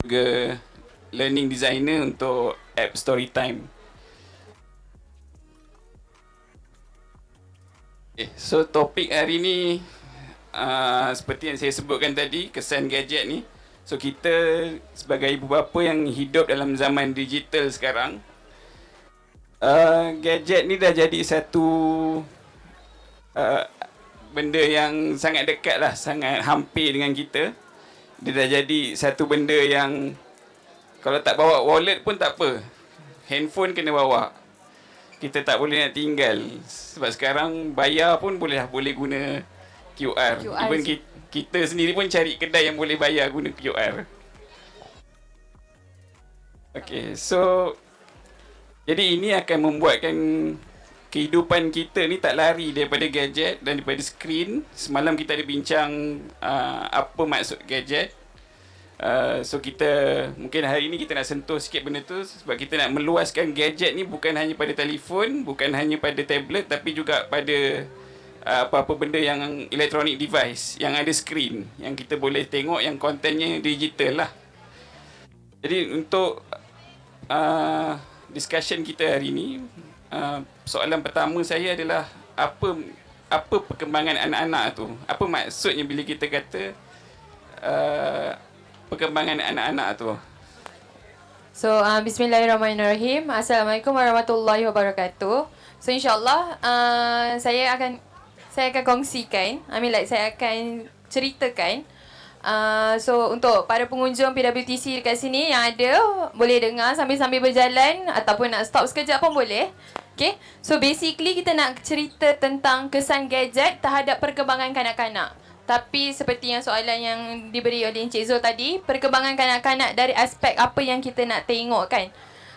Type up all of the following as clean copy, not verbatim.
juga learning designer untuk app Storytime. Okay, so topik hari ni seperti yang saya sebutkan tadi, kesan gadget ni. So kita sebagai ibu bapa yang hidup dalam zaman digital sekarang, gadget ni dah jadi satu benda yang sangat dekat lah, sangat hampir dengan kita. Dia dah jadi satu benda yang kalau tak bawa wallet pun tak apa, handphone kena bawa. Kita tak boleh nak tinggal. Sebab sekarang bayar pun boleh guna QR. Even kita sendiri pun cari kedai yang boleh bayar guna QR. Okay, so jadi ini akan membuatkan kehidupan kita ni tak lari daripada gadget dan daripada skrin. Semalam kita ada bincang apa maksud gadget. So kita mungkin hari ni kita nak sentuh sikit benda tu, sebab kita nak meluaskan gadget ni bukan hanya pada telefon, bukan hanya pada tablet, tapi juga pada apa-apa benda yang electronic device yang ada skrin, yang kita boleh tengok yang kontennya digital lah. Jadi untuk discussion kita hari ni, soalan pertama saya adalah apa perkembangan anak-anak tu? Apa maksudnya bila kita kata perkembangan anak-anak tu? So, bismillahirrahmanirrahim. Assalamualaikum warahmatullahi wabarakatuh. So, insyaAllah, saya akan kongsikan, saya akan ceritakan. So, untuk para pengunjung PWTC dekat sini yang ada, boleh dengar sambil-sambil berjalan ataupun nak stop sekejap pun boleh. Okay. So, basically kita nak cerita tentang kesan gadget terhadap perkembangan kanak-kanak. Tapi seperti yang soalan yang diberi oleh Encik Zul tadi, perkembangan kanak-kanak dari aspek apa yang kita nak tengok kan.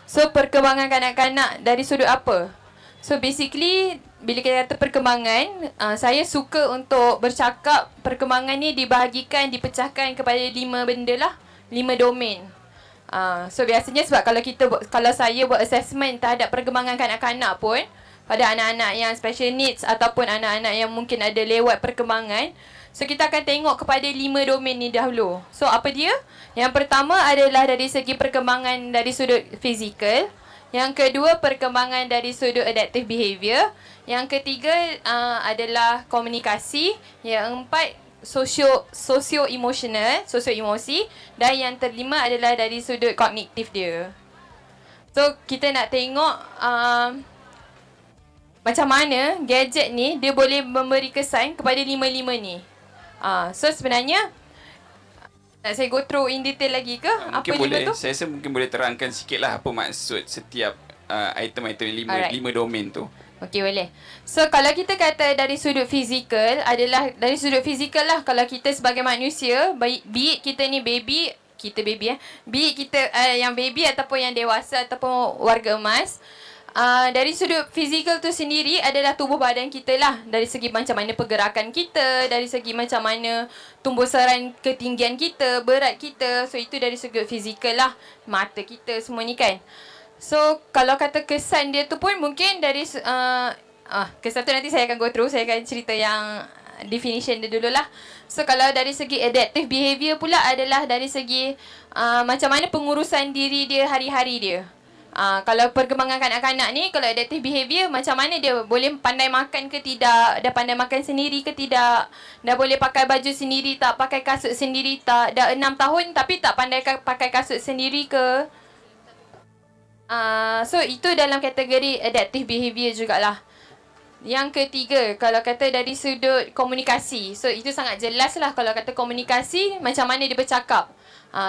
So, perkembangan kanak-kanak dari sudut apa? So, basically, bila kita kata perkembangan, saya suka untuk bercakap perkembangan ni dibahagikan, dipecahkan kepada 5 benda lah, 5 domain. So, biasanya sebab kalau saya buat assessment terhadap perkembangan kanak-kanak pun, pada anak-anak yang special needs ataupun anak-anak yang mungkin ada lewat perkembangan, so, kita akan tengok kepada 5 domain ni dahulu. So, apa dia? Yang pertama adalah dari segi perkembangan dari sudut fizikal. Yang kedua, perkembangan dari sudut adaptive behavior. Yang ketiga adalah komunikasi. Yang empat, socio-emotional, socio-emosi. Dan yang kelima adalah dari sudut kognitif dia. So, kita nak tengok macam mana gadget ni dia boleh memberi kesan kepada 5 ni. So sebenarnya nak saya go through in detail lagi ke? Mungkin apa boleh, tu? saya rasa mungkin boleh terangkan sikit lah apa maksud setiap item-item 5 domain tu. Okey, boleh. So kalau kita kata dari sudut fizikal, adalah dari sudut fizikal lah. Kalau kita sebagai manusia, be it kita ni baby, be it kita yang baby ataupun yang dewasa ataupun warga emas, dari sudut fizikal tu sendiri adalah tubuh badan kita lah. Dari segi macam mana pergerakan kita, dari segi macam mana tumbuh seran ketinggian kita, berat kita. So itu dari sudut fizikal lah. Mata kita semua ni kan. So kalau kata kesan dia tu pun mungkin dari kesan tu nanti saya akan go through. Saya akan cerita yang definition dia dulu lah. So kalau dari segi adaptive behavior pula adalah dari segi macam mana pengurusan diri dia hari-hari dia. Kalau perkembangan kanak-kanak ni, kalau adaptive behavior, macam mana dia boleh pandai makan ke tidak, dah pandai makan sendiri ke tidak, dah boleh pakai baju sendiri tak, pakai kasut sendiri tak, dah 6 tahun tapi tak pandai pakai kasut sendiri ke. So itu dalam kategori adaptive behavior jugalah. Yang ketiga, kalau kata dari sudut komunikasi, so itu sangat jelas lah kalau kata komunikasi, macam mana dia bercakap.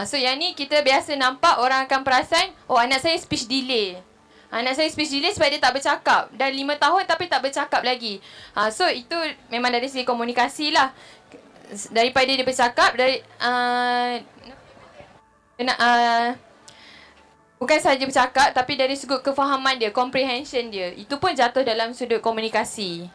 So yang ni kita biasa nampak orang akan perasan, oh anak saya speech delay. Anak saya speech delay sebab dia tak bercakap. Dah 5 tahun tapi tak bercakap lagi. So itu memang dari segi komunikasi lah. Daripada dia bercakap, bukan sahaja bercakap tapi dari sudut kefahaman dia, comprehension dia. Itu pun jatuh dalam sudut komunikasi.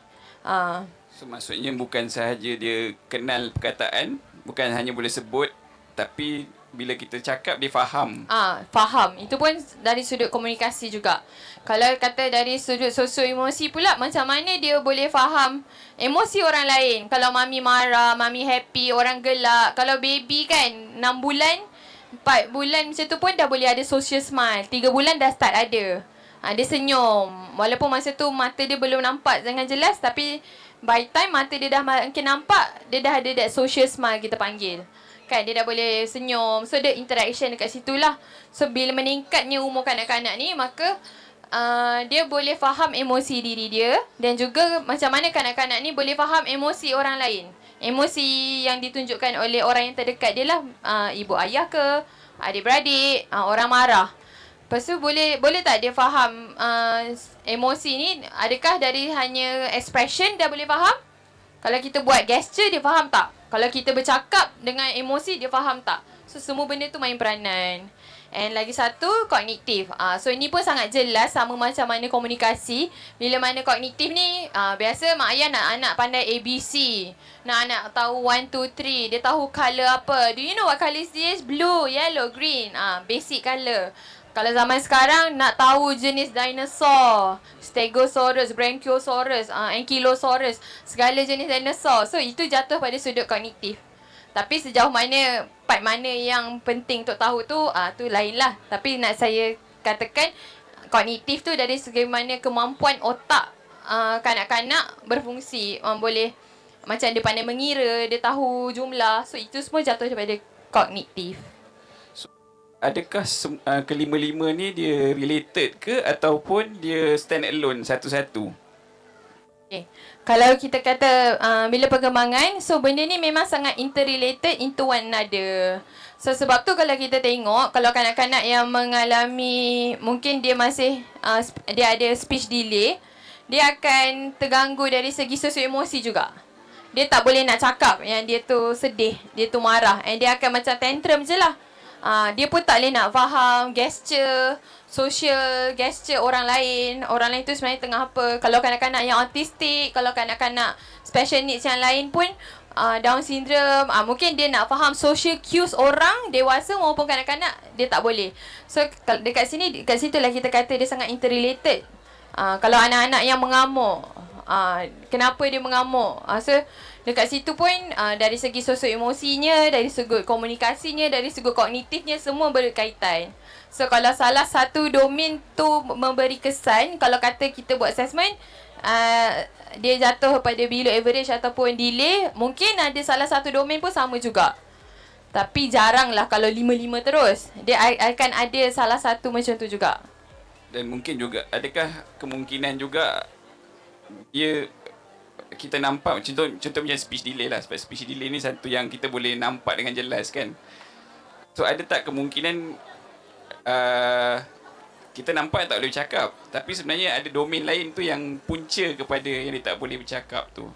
So maksudnya bukan sahaja dia kenal perkataan, bukan hanya boleh sebut, tapi bila kita cakap dia faham. Faham. Itu pun dari sudut komunikasi juga. Kalau kata dari sudut sosio-emosi pula, macam mana dia boleh faham emosi orang lain. Kalau mami marah, mami happy, orang gelak. Kalau baby kan 6 bulan, 4 bulan macam tu pun dah boleh ada social smile. 3 bulan dah start ada. Dia senyum. Walaupun masa tu mata dia belum nampak dengan jelas, tapi by time mata dia dah makin nampak, dia dah ada that social smile kita panggil. Kan, dia dah boleh senyum. So, the interaction dekat situ lah. So, bila meningkatnya umur kanak-kanak ni, maka dia boleh faham emosi diri dia. Dan juga macam mana kanak-kanak ni boleh faham emosi orang lain. Emosi yang ditunjukkan oleh orang yang terdekat dia lah. Ibu ayah ke, adik-beradik, orang marah. Lepas tu boleh tak dia faham emosi ni? Adakah dari hanya expression dah boleh faham? Kalau kita buat gesture, dia faham tak? Kalau kita bercakap dengan emosi, dia faham tak? So, semua benda tu main peranan. And lagi satu, kognitif. So, ini pun sangat jelas sama macam mana komunikasi. Bila mana kognitif ni, biasa mak ayah nak anak pandai ABC. Nak anak tahu 1, 2, 3. Dia tahu colour apa. Do you know what colour is this? Blue, yellow, green. Basic colour. Kalau zaman sekarang nak tahu jenis dinosaur, Stegosaurus, Brachiosaurus, Ankylosaurus, segala jenis dinosaur. So itu jatuh pada sudut kognitif. Tapi sejauh mana, part mana yang penting untuk tahu tu, tu lain lah. Tapi nak saya katakan, kognitif tu dari segi mana kemampuan otak kanak-kanak berfungsi. Boleh, macam dia pandai mengira, dia tahu jumlah. So itu semua jatuh daripada kognitif. Adakah kelima-lima ni dia related ke ataupun dia stand alone satu-satu? Okay. Kalau kita kata bila perkembangan, so benda ni memang sangat interrelated into one another. So sebab tu kalau kita tengok, kalau kanak-kanak yang mengalami, mungkin dia masih, dia ada speech delay, dia akan terganggu dari segi sosio-emosi juga. Dia tak boleh nak cakap yang dia tu sedih, dia tu marah. And dia akan macam tantrum je lah. Dia pun tak boleh nak faham gesture, social gesture orang lain. Orang lain tu sebenarnya tengah apa. Kalau kanak-kanak yang autistik, kalau kanak-kanak special needs yang lain pun, Down syndrome, mungkin dia nak faham social cues orang dewasa maupun kanak-kanak, dia tak boleh. So dekat sini, dekat situ lah kita kata dia sangat interrelated. Kalau anak-anak yang mengamuk, kenapa dia mengamuk? So dekat situ pun dari segi sosio-emosinya, dari segi komunikasinya, dari segi kognitifnya, semua berkaitan. So kalau salah satu domain tu memberi kesan, kalau kata kita buat assessment, dia jatuh pada below average ataupun delay, mungkin ada salah satu domain pun sama juga. Tapi jarang lah kalau 5-5 terus. Dia akan ada salah satu macam tu juga. Dan mungkin juga, adakah kemungkinan juga dia, kita nampak contoh macam speech delay lah. Sebab speech delay ni satu yang kita boleh nampak dengan jelas kan. So ada tak kemungkinan kita nampak tak boleh bercakap, tapi sebenarnya ada domain lain tu yang punca kepada yang dia tak boleh bercakap tu?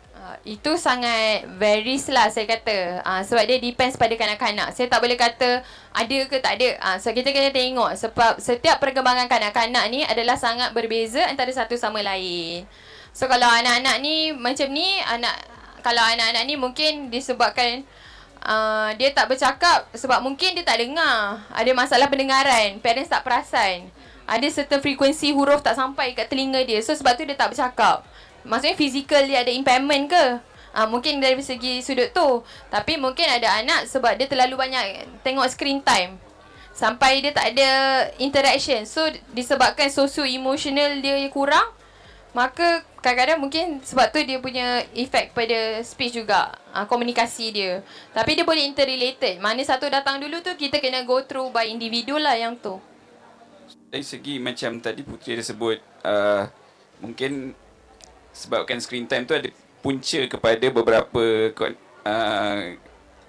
Itu sangat varies lah saya kata. Sebab dia depends pada kanak-kanak. Saya tak boleh kata ada ke tak ada. So kita kena tengok sebab setiap perkembangan kanak-kanak ni adalah sangat berbeza antara satu sama lain. So kalau anak-anak ni macam ni, kalau anak-anak ni mungkin disebabkan dia tak bercakap sebab mungkin dia tak dengar. Ada masalah pendengaran, parents tak perasan. Ada certain frekuensi huruf tak sampai kat telinga dia. So sebab tu dia tak bercakap. Maksudnya fizikal dia ada impairment ke? Mungkin dari segi sudut tu. Tapi mungkin ada anak sebab dia terlalu banyak tengok screen time sampai dia tak ada interaction. So disebabkan socio-emotional dia kurang, maka kadang-kadang mungkin sebab tu dia punya efek pada speech juga, komunikasi dia. Tapi dia boleh interrelated. Mana satu datang dulu tu, kita kena go through by individual lah yang tu. Dari segi macam tadi Puteri ada sebut, mungkin sebabkan screen time tu ada punca kepada beberapa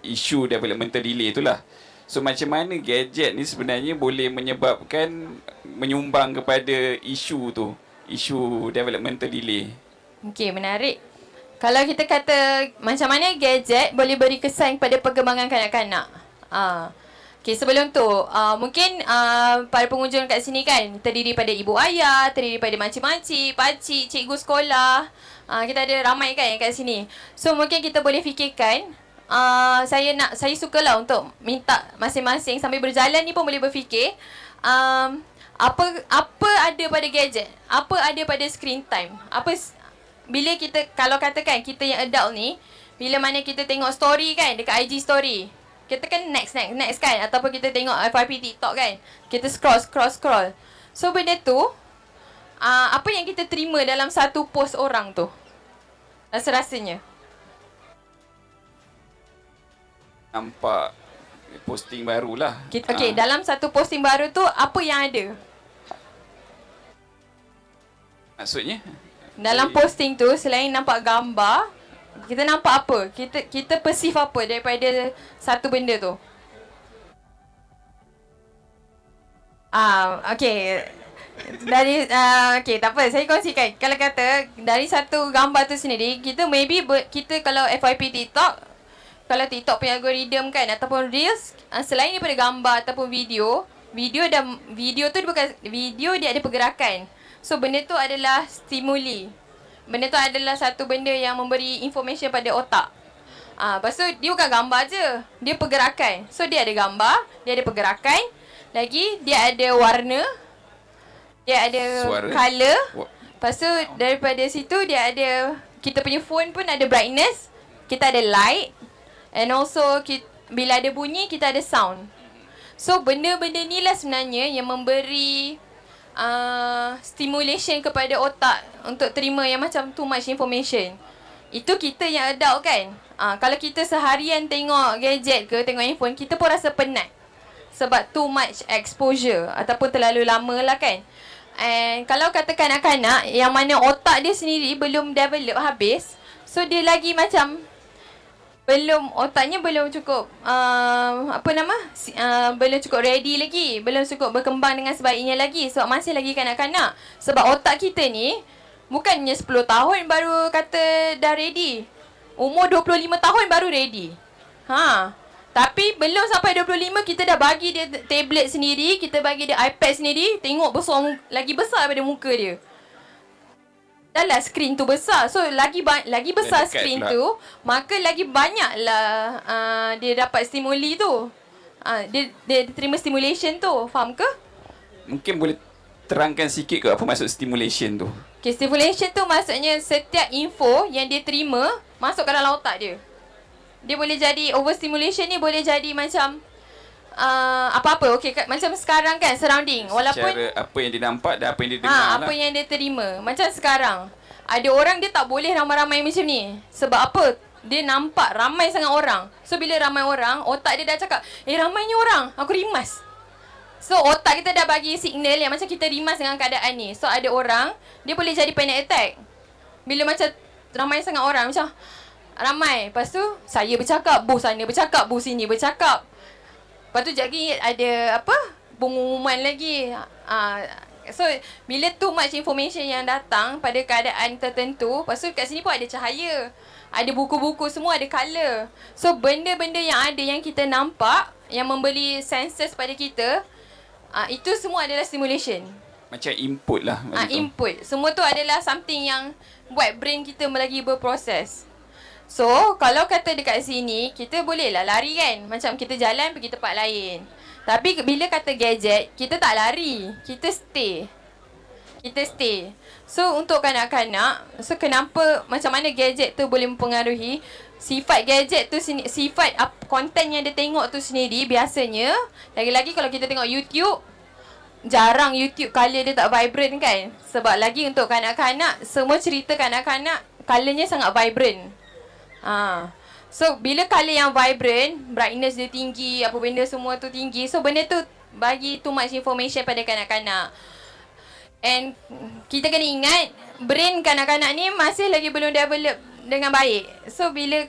isu developmental delay tu lah. So macam mana gadget ni sebenarnya boleh menyumbang kepada isu tu, isu developmental delay? Okey, menarik. Kalau kita kata macam mana gadget boleh beri kesan pada perkembangan kanak-kanak. Okey, sebelum tu, mungkin para pengunjung kat sini kan terdiri pada ibu ayah, terdiri pada makcik-makcik, pakcik, cikgu sekolah. Kita ada ramai kan kat sini. So mungkin kita boleh fikirkan, saya sukalah untuk minta masing-masing sambil berjalan ni pun boleh berfikir, apa ada pada gadget, apa ada pada screen time. Bila kita, kalau katakan kita yang adult ni, bila mana kita tengok story kan dekat IG story, kita kan next kan, ataupun kita tengok FYP TikTok kan, kita scroll. So benda tu apa yang kita terima dalam satu post orang tu rasa-rasanya? Nampak posting barulah. Okay, dalam satu posting baru tu apa yang ada? Maksudnya? Dalam posting tu selain nampak gambar, kita nampak apa? Kita perceive apa daripada satu benda tu? Okay. Okay, tak apa. Saya kongsikan. Kalau kata dari satu gambar tu sendiri, kita maybe kita kalau FYP TikTok, kalau TikTok punya algorithm kan ataupun Reels, selain daripada gambar ataupun video tu bukan video, dia ada pergerakan. So benda tu adalah stimuli. Benda tu adalah satu benda yang memberi information pada otak. Lepas tu dia bukan gambar je, dia pergerakan. So dia ada gambar, dia ada pergerakan, lagi dia ada warna, dia ada Suara. colour. Lepas tu daripada situ dia ada, kita punya phone pun ada brightness, kita ada light, and also bila ada bunyi kita ada sound. So benda-benda ni lah sebenarnya yang memberi stimulation kepada otak untuk terima yang macam too much information. Itu kita yang adult kan. Kalau kita seharian tengok gadget ke, tengok handphone, kita pun rasa penat sebab too much exposure ataupun terlalu lama lah kan. And kalau kata kanak-kanak yang mana otak dia sendiri belum develop habis, so dia lagi macam otaknya belum cukup belum cukup ready lagi, belum cukup berkembang dengan sebaiknya lagi sebab masih lagi kanak-kanak. Sebab otak kita ni bukannya 10 tahun baru kata dah ready, umur 25 tahun baru ready. Tapi belum sampai 25 kita dah bagi dia tablet sendiri, kita bagi dia iPad sendiri, tengok lagi besar daripada muka dia. Dah lah skrin tu besar. So lagi besar skrin tu, maka lagi banyaklah dia dapat stimuli tu. Dia terima stimulation tu. Faham ke? Mungkin boleh terangkan sikit ke apa maksud stimulation tu? Okay, stimulation tu maksudnya setiap info yang dia terima masuk ke dalam otak dia. Dia boleh jadi overstimulation ni, boleh jadi macam apa-apa. Okay, macam sekarang kan surrounding, walaupun secara apa yang dia nampak dan apa yang dia dengar apa yang dia terima. Macam sekarang ada orang dia tak boleh ramai-ramai macam ni. Sebab apa? Dia nampak ramai sangat orang. So bila ramai orang, otak dia dah cakap, ramainya orang, aku rimas. So otak kita dah bagi signal yang macam kita rimas dengan keadaan ni. So ada orang, dia boleh jadi panic attack. Bila macam ramai sangat orang, macam ramai. Lepas tu saya bercakap, bos sana bercakap, bos sini bercakap. Lepas tu jadi ada pengumuman lagi. So bila too much information yang datang pada keadaan tertentu, lepas tu kat sini pun ada cahaya, ada buku-buku, semua ada colour. So benda-benda yang ada yang kita nampak, yang memberi senses pada kita, itu semua adalah stimulation. Macam input lah. Input. Semua tu adalah something yang buat brain kita lagi berproses. So, kalau kata dekat sini, kita bolehlah lari kan. Macam kita jalan pergi tempat lain. Tapi bila kata gadget, kita tak lari. Kita stay. So, untuk kanak-kanak, so kenapa, macam mana gadget tu boleh mempengaruhi sifat gadget tu, sifat konten yang dia tengok tu sendiri. Biasanya, lagi-lagi kalau kita tengok YouTube, jarang YouTube colour dia tak vibrant kan. Sebab lagi untuk kanak-kanak, semua cerita kanak-kanak, colournya sangat vibrant. So bila colour yang vibrant, brightness dia tinggi, apa benda semua tu tinggi, so benda tu bagi too much information pada kanak-kanak. And kita kena ingat, brain kanak-kanak ni masih lagi belum develop dengan baik. So bila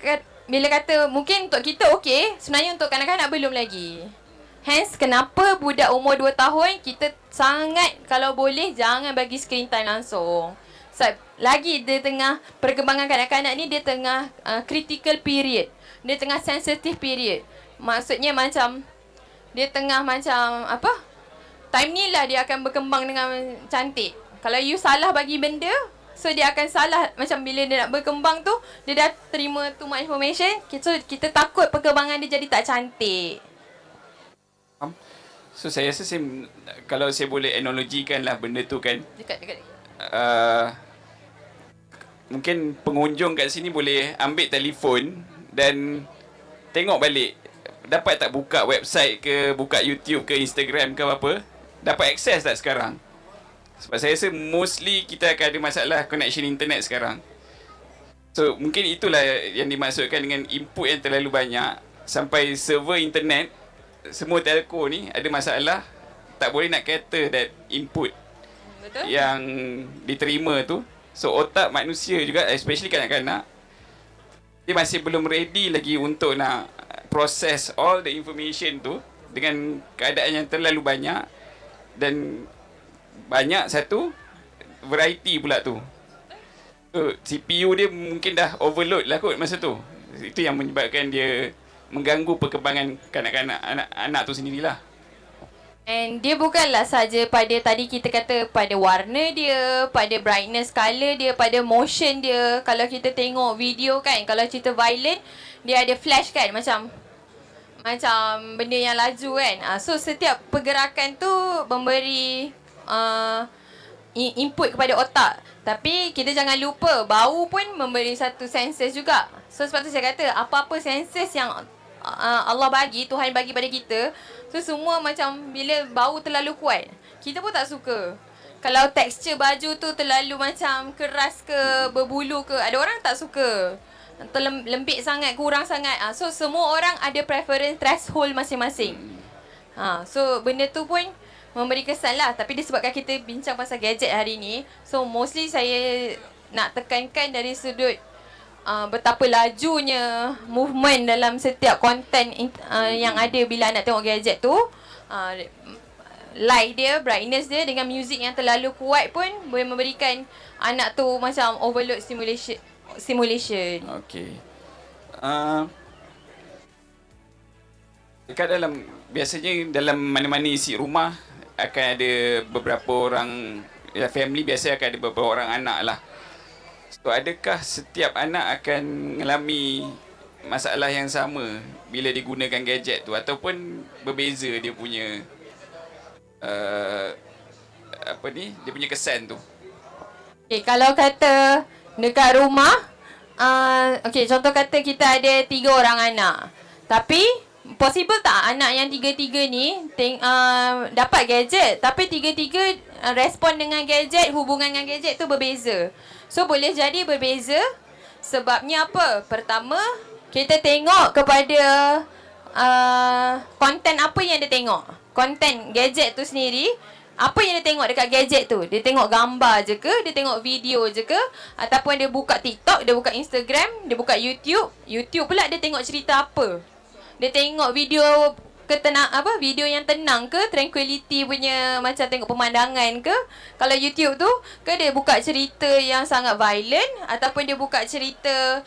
kata mungkin untuk kita okey, sebenarnya untuk kanak-kanak belum lagi. Hence kenapa budak umur 2 tahun kita sangat, kalau boleh jangan bagi screen time langsung. Lagi dia tengah perkembangan kanak-kanak ni, dia tengah critical period. Dia tengah sensitive period. Maksudnya macam dia tengah macam time ni lah dia akan berkembang dengan cantik. Kalau you salah bagi benda, so dia akan salah. Macam bila dia nak berkembang tu, dia dah terima too much information, so kita takut perkembangan dia jadi tak cantik. So saya rasa kalau saya boleh analogikan lah benda tu kan, Dekat. mungkin pengunjung kat sini boleh ambil telefon dan tengok balik dapat tak buka website ke, buka YouTube ke, Instagram ke apa, dapat akses tak sekarang? Sebab saya rasa mostly kita akan ada masalah connection internet sekarang. So mungkin itulah yang dimaksudkan dengan input yang terlalu banyak, sampai server internet semua telco ni ada masalah, tak boleh nak cater that input Betul? yang diterima tu. So otak manusia juga, especially kanak-kanak, dia masih belum ready lagi untuk nak process all the information tu dengan keadaan yang terlalu banyak. Dan banyak satu, variety pula tu. So, CPU dia mungkin dah overload lah kot masa tu. Itu yang menyebabkan dia mengganggu perkembangan kanak-kanak, anak tu sendirilah. And dia bukanlah saja pada tadi kita kata pada warna dia, pada brightness color dia, pada motion dia. Kalau kita tengok video kan, kalau cerita violent, dia ada flash kan, macam benda yang laju kan. So setiap pergerakan tu memberi input kepada otak. Tapi kita jangan lupa, bau pun memberi satu senses juga. So sebab tu saya kata, apa-apa senses yang Allah bagi, Tuhan bagi pada kita, so semua macam bila bau terlalu kuat, kita pun tak suka. Kalau tekstur baju tu terlalu macam keras ke, berbulu ke, ada orang tak suka. Lembik sangat, kurang sangat. So semua orang ada preference threshold masing-masing. So benda tu pun memberi kesan lah. Tapi disebabkan kita bincang pasal gadget hari ni, so mostly saya nak tekankan dari sudut betapa lajunya movement dalam setiap konten yang ada bila nak tengok gadget tu. Light dia, brightness dia dengan muzik yang terlalu kuat pun boleh memberikan anak tu macam overload simulation. Okay. Dekat biasanya dalam mana-mana isi rumah akan ada beberapa orang, ya, family biasa akan ada beberapa orang anak lah. So adakah setiap anak akan mengalami masalah yang sama bila digunakan gadget tu, ataupun berbeza dia punya dia punya kesan tu? Okay, kalau kata dekat rumah, contoh kata kita ada 3 orang anak. Tapi possible tak anak yang 3-3 ni dapat gadget, tapi 3-3 respon dengan gadget, hubungan dengan gadget tu berbeza. So boleh jadi berbeza. Sebabnya apa? Pertama, kita tengok kepada konten apa yang dia tengok. Konten gadget tu sendiri, apa yang dia tengok dekat gadget tu? Dia tengok gambar je ke? Dia tengok video je ke? Ataupun dia buka TikTok, dia buka Instagram, dia buka YouTube. YouTube pula dia tengok cerita apa? Dia tengok video video yang tenang ke, tranquility punya, macam tengok pemandangan ke? Kalau YouTube tu ke dia buka cerita yang sangat violent, ataupun dia buka cerita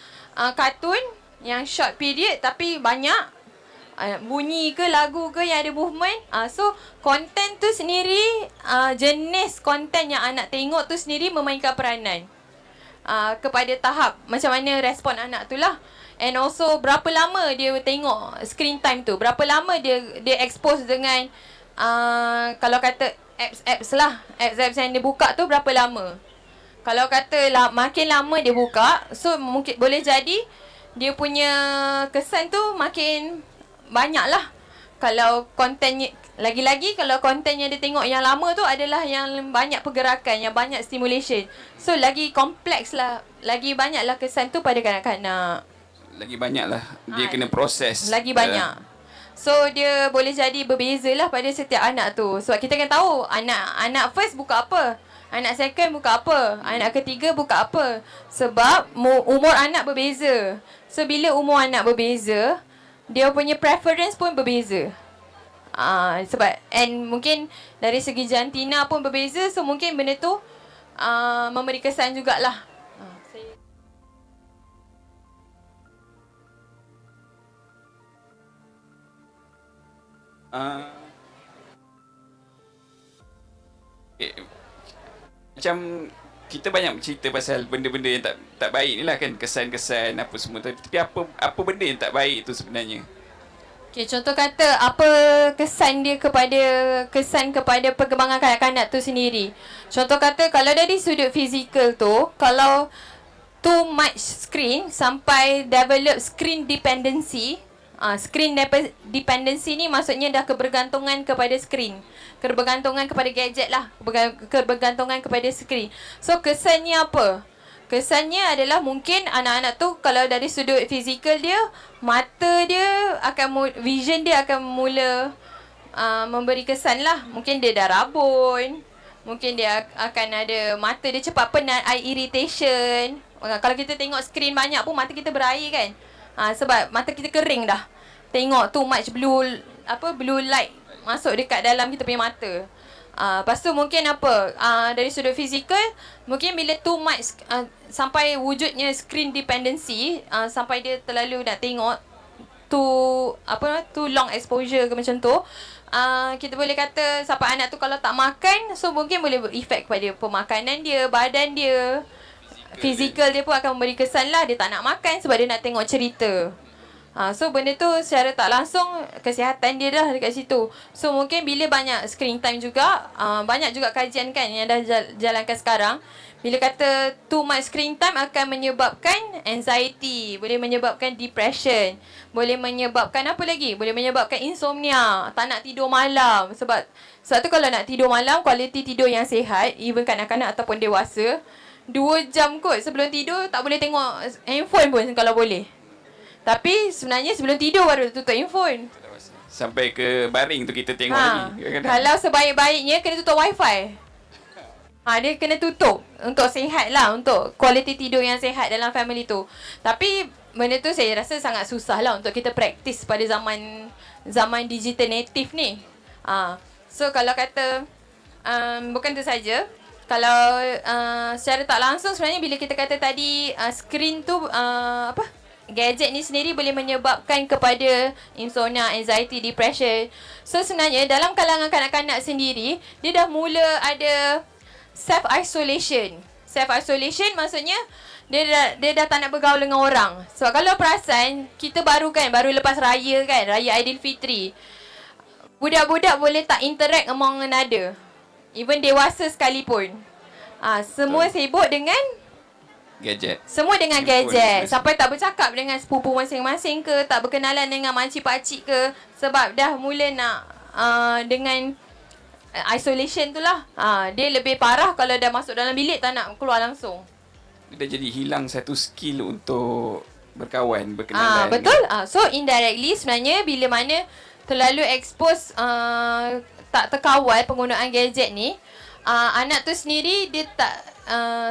kartun yang short period tapi banyak bunyi ke, lagu ke yang ada movement. So konten tu sendiri, jenis konten yang anak tengok tu sendiri memainkan peranan kepada tahap macam mana respon anak tu lah. And also berapa lama dia tengok screen time tu, berapa lama dia expose dengan kalau kata apps lah, apps yang dia buka tu berapa lama. Kalau kata makin lama dia buka, so mungkin boleh jadi dia punya kesan tu makin banyak lah. Kalau kontennya, lagi-lagi kalau konten yang dia tengok yang lama tu adalah yang banyak pergerakan, yang banyak stimulation, so lagi kompleks lah, lagi banyak lah kesan tu pada kanak-kanak. Lagi banyak lah dia kena proses. Lagi banyak. So dia boleh jadi berbeza lah pada setiap anak tu. Sebab kita kan tahu anak first buka apa, anak second buka apa, anak ketiga buka apa. Sebab umur anak berbeza. So bila umur anak berbeza, dia punya preference pun berbeza. Sebab and mungkin dari segi jantina pun berbeza. So mungkin benda tu memberi kesan jugalah. Macam kita banyak cerita pasal benda-benda yang tak baik ni lah kan, kesan-kesan apa semua tu. Tapi apa benda yang tak baik tu sebenarnya? Okay, contoh kata apa kesan kepada perkembangan kanak-kanak tu sendiri. Contoh kata kalau dari sudut fizikal tu, kalau too much screen sampai develop screen dependency, Screen dependency ni maksudnya dah kebergantungan kepada screen. Kebergantungan kepada gadget lah. Kebergantungan kepada screen. So kesannya apa? Kesannya adalah mungkin anak-anak tu kalau dari sudut fizikal dia, mata dia vision dia akan mula memberi kesan lah. Mungkin dia dah rabun. Mungkin dia akan ada mata dia cepat penat, eye irritation. Kalau kita tengok skrin banyak pun mata kita berair kan. Sebab mata kita kering dah. Tengok too much blue light masuk dekat dalam kita punya mata. Lepas tu mungkin dari sudut fizikal, mungkin bila too much sampai wujudnya screen dependency, sampai dia terlalu nak tengok too long exposure ke macam tu, kita boleh kata sampai anak tu kalau tak makan, so mungkin boleh berefek kepada pemakanan dia, badan dia, fizikal dia pun akan memberi kesan lah, dia tak nak makan sebab dia nak tengok cerita. So benda tu secara tak langsung kesihatan dia dah dekat situ. So mungkin bila banyak screen time juga, banyak juga kajian kan yang dah jalankan sekarang. Bila kata too much screen time akan menyebabkan anxiety, boleh menyebabkan depression, boleh menyebabkan apa lagi? Boleh menyebabkan insomnia, tak nak tidur malam. Sebab tu kalau nak tidur malam, kualiti tidur yang sihat, even kanak-kanak ataupun dewasa, 2 jam kot sebelum tidur tak boleh tengok handphone pun kalau boleh. Tapi sebenarnya sebelum tidur baru tutup handphone. Sampai ke baring tu kita tengok lagi. Kalau sebaik-baiknya kena tutup wifi. Dia kena tutup untuk sihat lah, untuk kualiti tidur yang sihat dalam family tu. Tapi benda tu saya rasa sangat susah lah untuk kita praktis pada zaman digital native ni. So kalau kata bukan tu saja. Kalau secara tak langsung sebenarnya bila kita kata tadi screen tu gadget ni sendiri boleh menyebabkan kepada insomnia, anxiety, depression. So sebenarnya dalam kalangan kanak-kanak sendiri, dia dah mula ada self-isolation. Self-isolation maksudnya dia dah tak nak bergaul dengan orang. Sebab kalau perasan, kita baru lepas raya kan, Raya Aidilfitri. Budak-budak boleh tak interact among another. Even dewasa sekalipun. Semua sibuk dengan gadget. Semua dengan gadget. Sampai tak bercakap dengan sepupu masing-masing ke, tak berkenalan dengan makcik pakcik ke, sebab dah mula nak dengan isolation tu lah. Dia lebih parah kalau dah masuk dalam bilik tak nak keluar langsung. Dia dah jadi hilang satu skill untuk berkawan, berkenalan. Betul. So indirectly sebenarnya bila mana terlalu expose tak terkawal penggunaan gadget ni, anak tu sendiri dia tak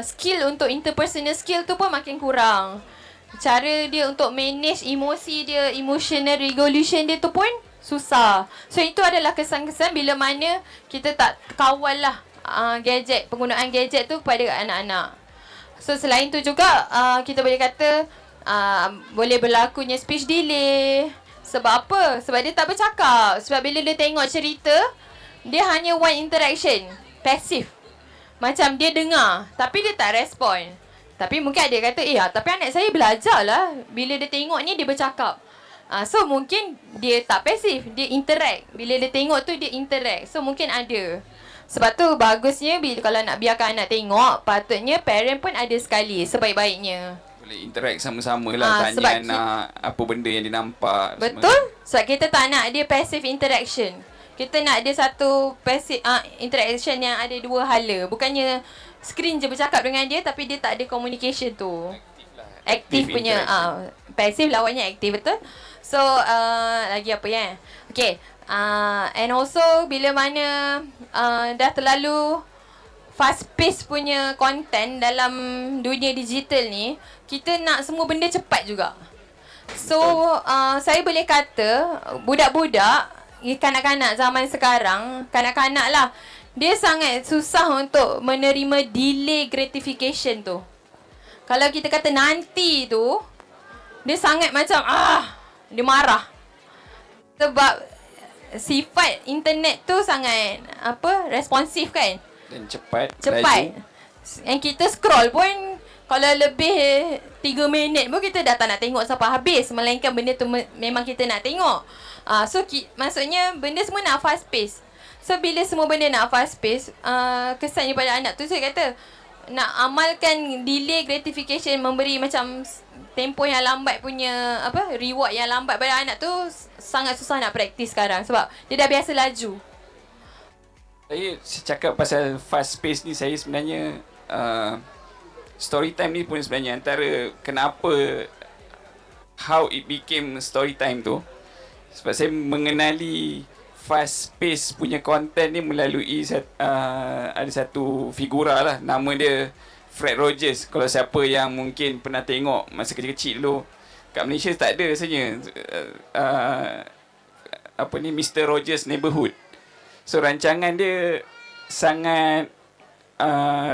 skill untuk interpersonal skill tu pun makin kurang. Cara dia untuk manage emosi dia, emotional regulation dia tu pun susah. So itu adalah kesan-kesan bila mana kita tak kawal lah gadget, penggunaan gadget tu kepada anak-anak. So selain tu juga kita boleh kata boleh berlakunya speech delay. Sebab apa? Sebab dia tak bercakap. Sebab bila dia tengok cerita, dia hanya one interaction, pasif. Macam dia dengar, tapi dia tak respon. Tapi mungkin ada kata, tapi anak saya belajar lah. Bila dia tengok ni, dia bercakap. So mungkin dia tak pasif, dia interact. Bila dia tengok tu, dia interact. So mungkin ada. Sebab tu bagusnya kalau nak biarkan anak tengok, patutnya parent pun ada sekali sebaik-baiknya. Boleh interact sama-sama lah, tanya anak apa benda yang dia nampak. Betul. Sebab kita tak nak dia passive interaction. Kita nak dia satu passive interaction yang ada dua hala. Bukannya screen je bercakap dengan dia tapi dia tak ada communication tu. Aktif punya. Passive lawannya aktif, betul? So lagi apa ya? Okay. And also bila mana dah terlalu fast pace punya content dalam dunia digital ni, kita nak semua benda cepat juga. So saya boleh kata budak-budak, kanak-kanak zaman sekarang, kanak-kanak lah, dia sangat susah untuk menerima delay gratification tu. Kalau kita kata nanti tu, dia sangat macam dia marah. Sebab sifat internet tu sangat responsif kan? Dan cepat. Cepat. Yang kita scroll pun kalau lebih 3 minit pun kita dah tak nak tengok sampai habis, melainkan benda tu memang kita nak tengok. So maksudnya benda semua nak fast pace. So bila semua benda nak fast pace, kesannya pada anak tu saya kata nak amalkan delay gratification, memberi macam tempoh yang lambat punya reward yang lambat pada anak tu sangat susah nak praktis sekarang sebab dia dah biasa laju. Saya cakap pasal fast pace ni, saya sebenarnya story time ni pun sebenarnya antara kenapa how it became story time tu, sebab saya mengenali fast pace punya content ni melalui ada satu figura lah, nama dia Fred Rogers. Kalau siapa yang mungkin pernah tengok masa kecil-kecil dulu, kat Malaysia tak ada rasanya Mr. Rogers Neighborhood. So rancangan dia sangat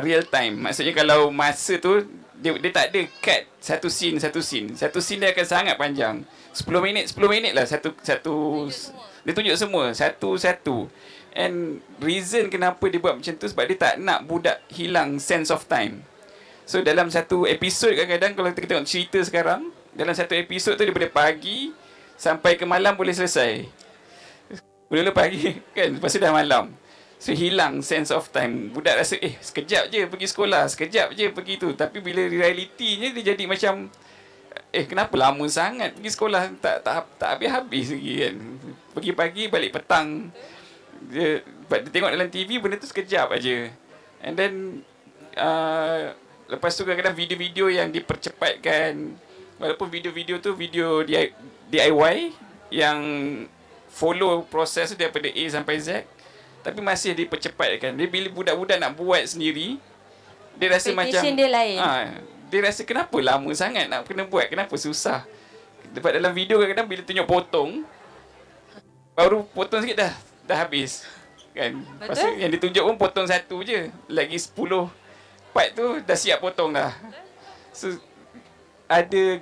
real time. Maksudnya kalau masa tu dia tak ada cut satu scene dia akan sangat panjang. 10 minit lah satu dia tunjuk semua satu-satu. And reason kenapa dia buat macam tu sebab dia tak nak budak hilang sense of time. So dalam satu episod, kadang-kadang kalau kita tengok cerita sekarang, dalam satu episod tu daripada pagi sampai ke malam boleh selesai. Mula-mula pagi kan, lepas tu dah malam. So hilang sense of time. Budak rasa sekejap je pergi sekolah, sekejap je pergi tu. Tapi bila realitinya dia jadi macam kenapa lama sangat pergi sekolah, tak habis-habis lagi kan. Pergi pagi balik petang. Dia tengok dalam TV benda tu sekejap aja. And then lepas tu kadang-kadang video-video yang dipercepatkan, walaupun video-video tu video DIY yang follow proses daripada A sampai Z, tapi masih dipercepatkan. Dia bila budak-budak nak buat sendiri, dia rasa macam dia lain. Dia rasa kenapa lama sangat nak kena buat, kenapa susah. Sebab dalam video kadang-kadang bila tunjuk potong, baru potong sikit dah habis kan. Lepas tu yang ditunjuk pun potong satu je, lagi 10 part tu dah siap potong dah. So ada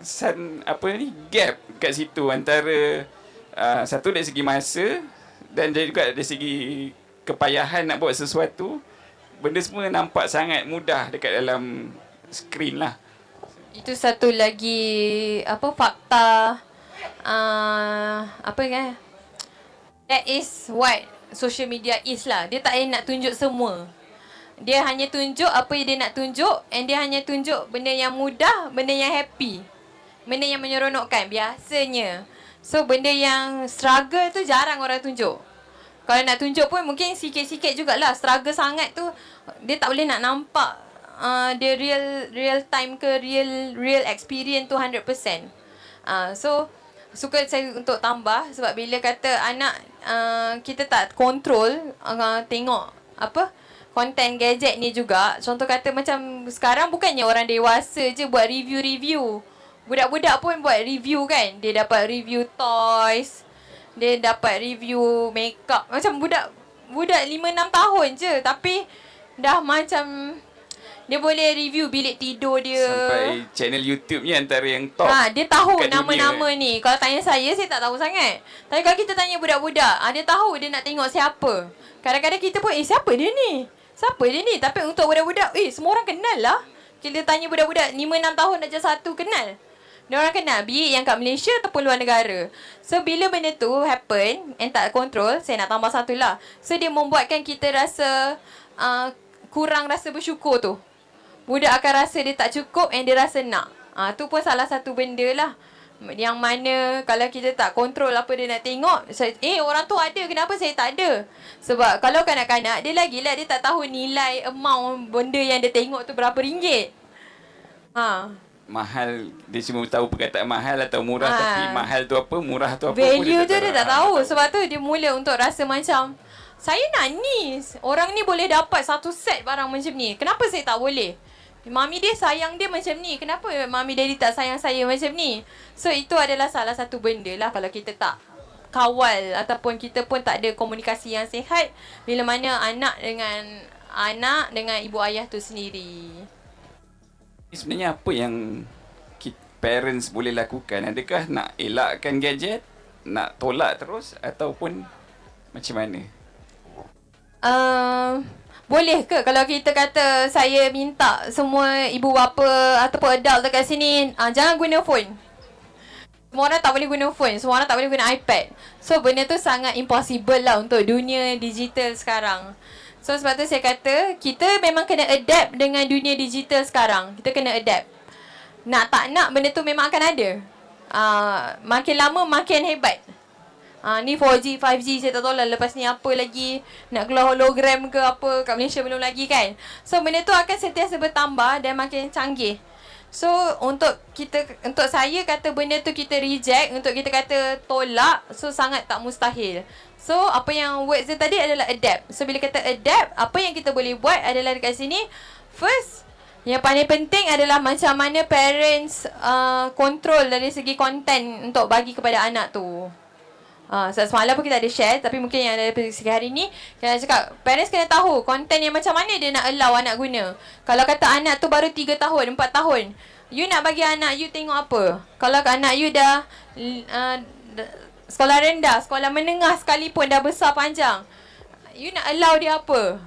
gap kat situ antara satu dari segi masa dan juga dari segi kepayahan nak buat sesuatu. Benda semua nampak sangat mudah dekat dalam skrin lah. Itu satu lagi fakta that is what social media is lah. Dia tak payah nak tunjuk semua. Dia hanya tunjuk apa yang dia nak tunjuk, and dia hanya tunjuk benda yang mudah, benda yang happy, benda yang menyeronokkan biasanya. So benda yang struggle tu jarang orang tunjuk. Kalau nak tunjuk pun mungkin sikit-sikit jugalah. Struggle sangat tu dia tak boleh nak nampak dia real time ke real experience tu 100%. So suka saya untuk tambah sebab bila kata anak kita tak kontrol tengok konten gadget ni juga. Contoh kata macam sekarang bukannya orang dewasa je buat review. Budak-budak pun buat review kan. Dia dapat review toys, dia dapat review makeup. Macam budak 5-6 tahun je tapi dah macam dia boleh review bilik tidur dia. Sampai channel YouTube ni antara yang top. Dia tahu nama-nama ni. Kalau tanya saya tak tahu sangat. Tapi kalau kita tanya budak-budak, dia tahu dia nak tengok siapa. Kadang-kadang kita pun, siapa dia ni? Siapa dia ni? Tapi untuk budak-budak, semua orang kenal lah. Kita tanya budak-budak 5-6 tahun aja satu kenal. Dia orang kenal, be yang kat Malaysia ataupun luar negara. So bila benda tu happen and tak kontrol, saya nak tambah satu lah. So dia membuatkan kita rasa kurang rasa bersyukur tu. Budak akan rasa dia tak cukup and dia rasa nak. Tu pun salah satu benda lah. Yang mana kalau kita tak kontrol apa dia nak tengok, orang tu ada, kenapa saya tak ada? Sebab kalau kanak-kanak, dia lagilah dia tak tahu nilai amount benda yang dia tengok tu berapa ringgit. Mahal, dia cuma tahu perkataan mahal atau murah, tapi mahal tu apa, murah tu apa, value tu dia tak tahu. Sebab tu dia mula untuk rasa macam, saya nak ni, orang ni boleh dapat satu set barang macam ni, kenapa saya tak boleh? Mami dia sayang dia macam ni, kenapa mami daddy tak sayang saya macam ni? So itu adalah salah satu benda lah kalau kita tak kawal ataupun kita pun tak ada komunikasi yang sihat bila mana anak dengan ibu ayah tu sendiri. Sebenarnya apa yang parents boleh lakukan? Adakah nak elakkan gadget, nak tolak terus ataupun macam mana? Boleh ke kalau kita kata saya minta semua ibu bapa ataupun adult dekat sini jangan guna phone. Semua orang tak boleh guna phone, semua orang tak boleh guna iPad. So benda tu sangat impossible lah untuk dunia digital sekarang. So sebab tu saya kata kita memang kena adapt dengan dunia digital sekarang. Kita kena adapt. nak tak nak benda tu memang akan ada. Makin lama makin hebat. Ni 4G, 5G saya tak tahu lah lepas ni apa lagi nak keluar hologram ke apa kat Malaysia belum lagi kan. So benda tu akan sentiasa bertambah dan makin canggih. So untuk saya kata benda tu kita reject, untuk kita kata tolak, so sangat tak mustahil. So apa yang words dia tadi adalah adapt. So bila kata adapt, apa yang kita boleh buat adalah dekat sini, first yang paling penting adalah macam mana parents control dari segi konten untuk bagi kepada anak tu. Semalam pun kita ada share, tapi mungkin yang ada segi hari ni kita cakap parents kena tahu konten yang macam mana dia nak allow anak guna. Kalau kata anak tu baru 3 tahun, 4 tahun, you nak bagi anak you tengok apa? Kalau anak you dah sekolah rendah, sekolah menengah sekalipun dah besar panjang, you nak allow dia apa?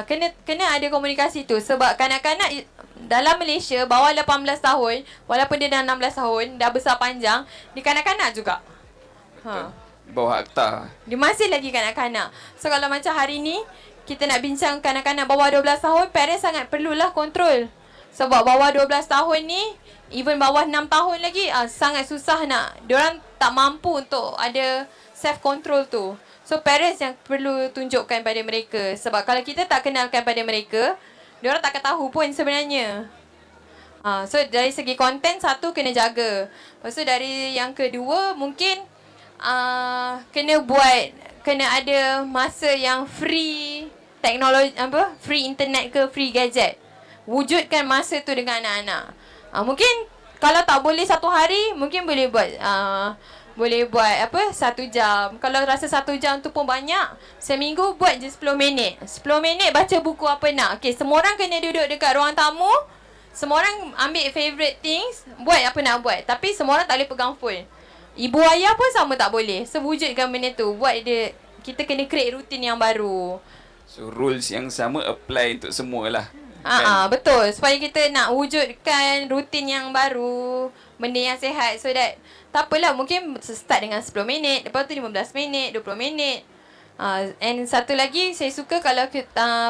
Kena ada komunikasi tu. Sebab kanak-kanak dalam Malaysia bawah 18 tahun, walaupun dia dah 16 tahun, dah besar panjang, dia kanak-kanak juga. Bawah akta. Dia masih lagi kanak-kanak. So kalau macam hari ni kita nak bincang kanak-kanak bawah 12 tahun, parents sangat perlulah kontrol. Sebab bawah 12 tahun ni, even bawah 6 tahun lagi, sangat susah nak. Diorang tak mampu untuk ada self control tu. So parents yang perlu tunjukkan pada mereka. Sebab kalau kita tak kenalkan pada mereka, diorang tak akan tahu pun sebenarnya. So dari segi konten, satu kena jaga. Lepas tu dari yang kedua, mungkin kena ada masa yang free teknologi, free internet ke free gadget. Wujudkan masa tu dengan anak-anak. Mungkin kalau tak boleh satu hari, mungkin boleh buat 1 jam. Kalau rasa 1 jam tu pun banyak, seminggu buat je 10 minit. 10 minit baca buku apa nak. Okay, semua orang kena duduk dekat ruang tamu. Semua orang ambil favourite things, buat apa nak buat. Tapi semua orang tak boleh pegang phone. Ibu ayah pun sama tak boleh. So wujudkan benda tu. Kita kena create rutin yang baru. So rules yang sama apply untuk semua lah. Betul. Supaya kita nak wujudkan rutin yang baru, benda yang sihat. So that tak apalah, mungkin start dengan 10 minit, lepas tu 15 minit, 20 minit. And satu lagi saya suka kalau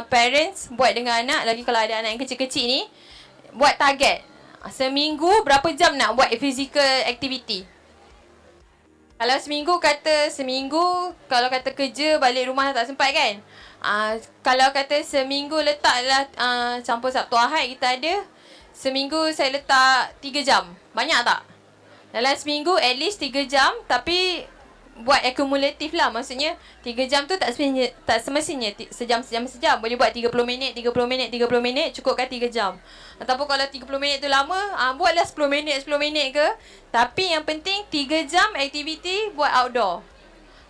parents buat dengan anak, lagi kalau ada anak yang kecil-kecil ni, buat target. Seminggu berapa jam nak buat physical activity. Kalau seminggu, kalau kata kerja balik rumah tak sempat kan. Kalau kata seminggu letaklah campur Sabtu Ahad kita ada. Seminggu saya letak 3 jam. Banyak tak? Dalam seminggu at least 3 jam, tapi buat akumulatif lah. Maksudnya 3 jam tu tak semestinya sejam. Boleh buat 30 minit, 30 minit, 30 minit, cukupkan 3 jam. Ataupun kalau 30 minit tu lama, buatlah 10 minit ke. Tapi yang penting 3 jam aktiviti buat outdoor.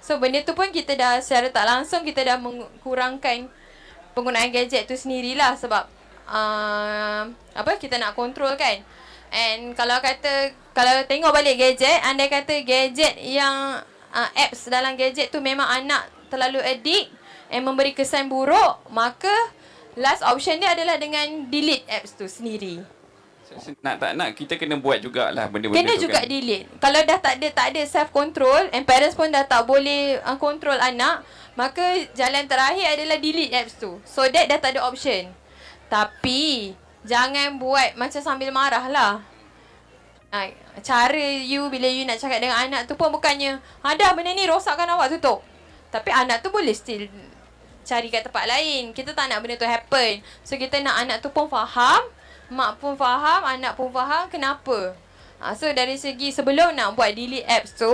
So benda tu pun kita dah secara tak langsung kita dah mengkurangkan penggunaan gadget tu sendirilah. Sebab kita nak kontrol kan. And kalau tengok balik gadget, andai kata gadget yang apps dalam gadget tu memang anak terlalu addict and memberi kesan buruk, maka last option dia adalah dengan delete apps tu sendiri. Nak tak nak, kita kena buat jugalah benda-benda kena tu juga kan. Delete. Kalau dah tak ada self control and parents pun dah tak boleh control anak, maka jalan terakhir adalah delete apps tu. So that dah tak ada option. Tapi jangan buat macam sambil marah lah. Cara you bila you nak cakap dengan anak tu pun bukannya dah benda ni rosakkan awak, tutup. Tapi anak tu boleh still cari kat tempat lain. Kita tak nak benda tu happen. So kita nak anak tu pun faham, mak pun faham, anak pun faham kenapa. So dari segi sebelum nak buat delete apps tu,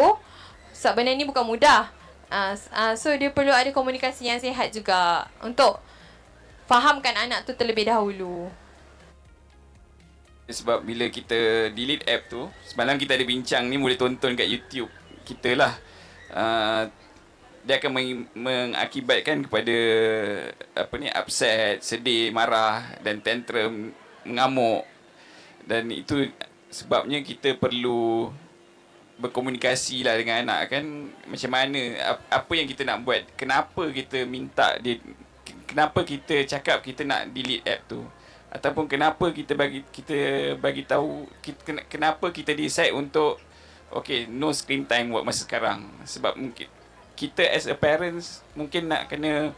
sebab benda ni bukan mudah. So dia perlu ada komunikasi yang sihat juga untuk fahamkan anak tu terlebih dahulu. Sebab bila kita delete app tu, semalam kita ada bincang ni, boleh tonton kat YouTube kita lah. Dia akan mengakibatkan kepada upset, sedih, marah dan tantrum, mengamuk. Dan itu sebabnya kita perlu berkomunikasi lah dengan anak kan. Macam mana, apa yang kita nak buat, kenapa kita minta dia, kenapa kita cakap kita nak delete app tu, ataupun kenapa kita bagi tahu, kenapa kita decide untuk no screen time buat masa sekarang. Sebab mungkin kita as a parents mungkin nak kena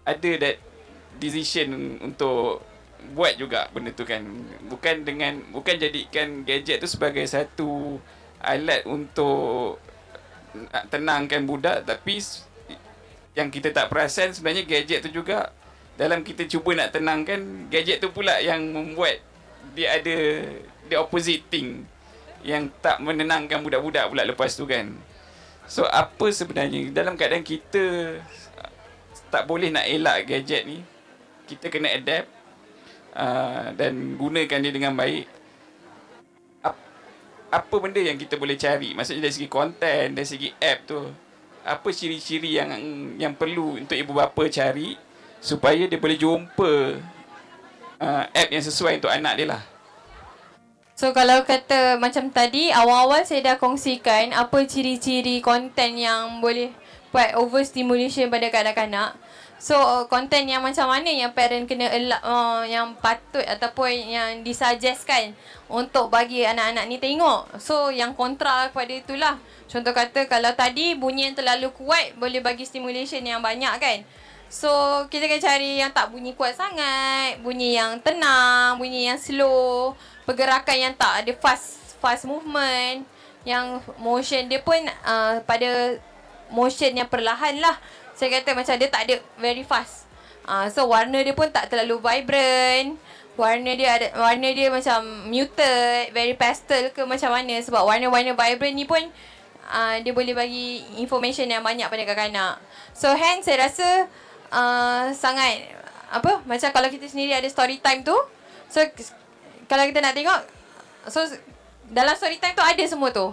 ada that decision untuk buat juga benda tu kan. Bukan jadikan gadget tu sebagai satu alat untuk nak tenangkan budak, tapi yang kita tak perasan sebenarnya gadget tu juga dalam kita cuba nak tenangkan, gadget tu pula yang membuat dia ada the opposite thing yang tak menenangkan budak-budak pula lepas tu kan. So apa sebenarnya dalam keadaan kita tak boleh nak elak gadget ni, kita kena adapt dan gunakan dia dengan baik. Apa benda yang kita boleh cari, maksudnya dari segi konten, dari segi app tu, apa ciri-ciri yang perlu untuk ibu bapa cari supaya dia boleh jumpa app yang sesuai untuk anak dia lah. So kalau kata macam tadi, awal-awal saya dah kongsikan apa ciri-ciri konten yang boleh buat overstimulation pada kanak-kanak. So konten yang macam mana yang parent kena yang patut ataupun yang disuggestkan untuk bagi anak-anak ni tengok. So yang kontra kepada itulah. Contoh kata kalau tadi bunyi yang terlalu kuat boleh bagi stimulation yang banyak kan. So kita kena cari yang tak bunyi kuat sangat, bunyi yang tenang, bunyi yang slow, pergerakan yang tak ada fast movement, yang motion dia pun pada motion yang perlahan lah. Saya kata macam dia tak ada very fast. So warna dia pun tak terlalu vibrant. Warna dia macam muted, very pastel ke macam mana. Sebab warna-warna vibrant ni pun dia boleh bagi information yang banyak pada kanak-kanak. So hence saya rasa sangat macam kalau kita sendiri ada story time tu. So kalau kita nak tengok, so dalam story time tu ada semua tu.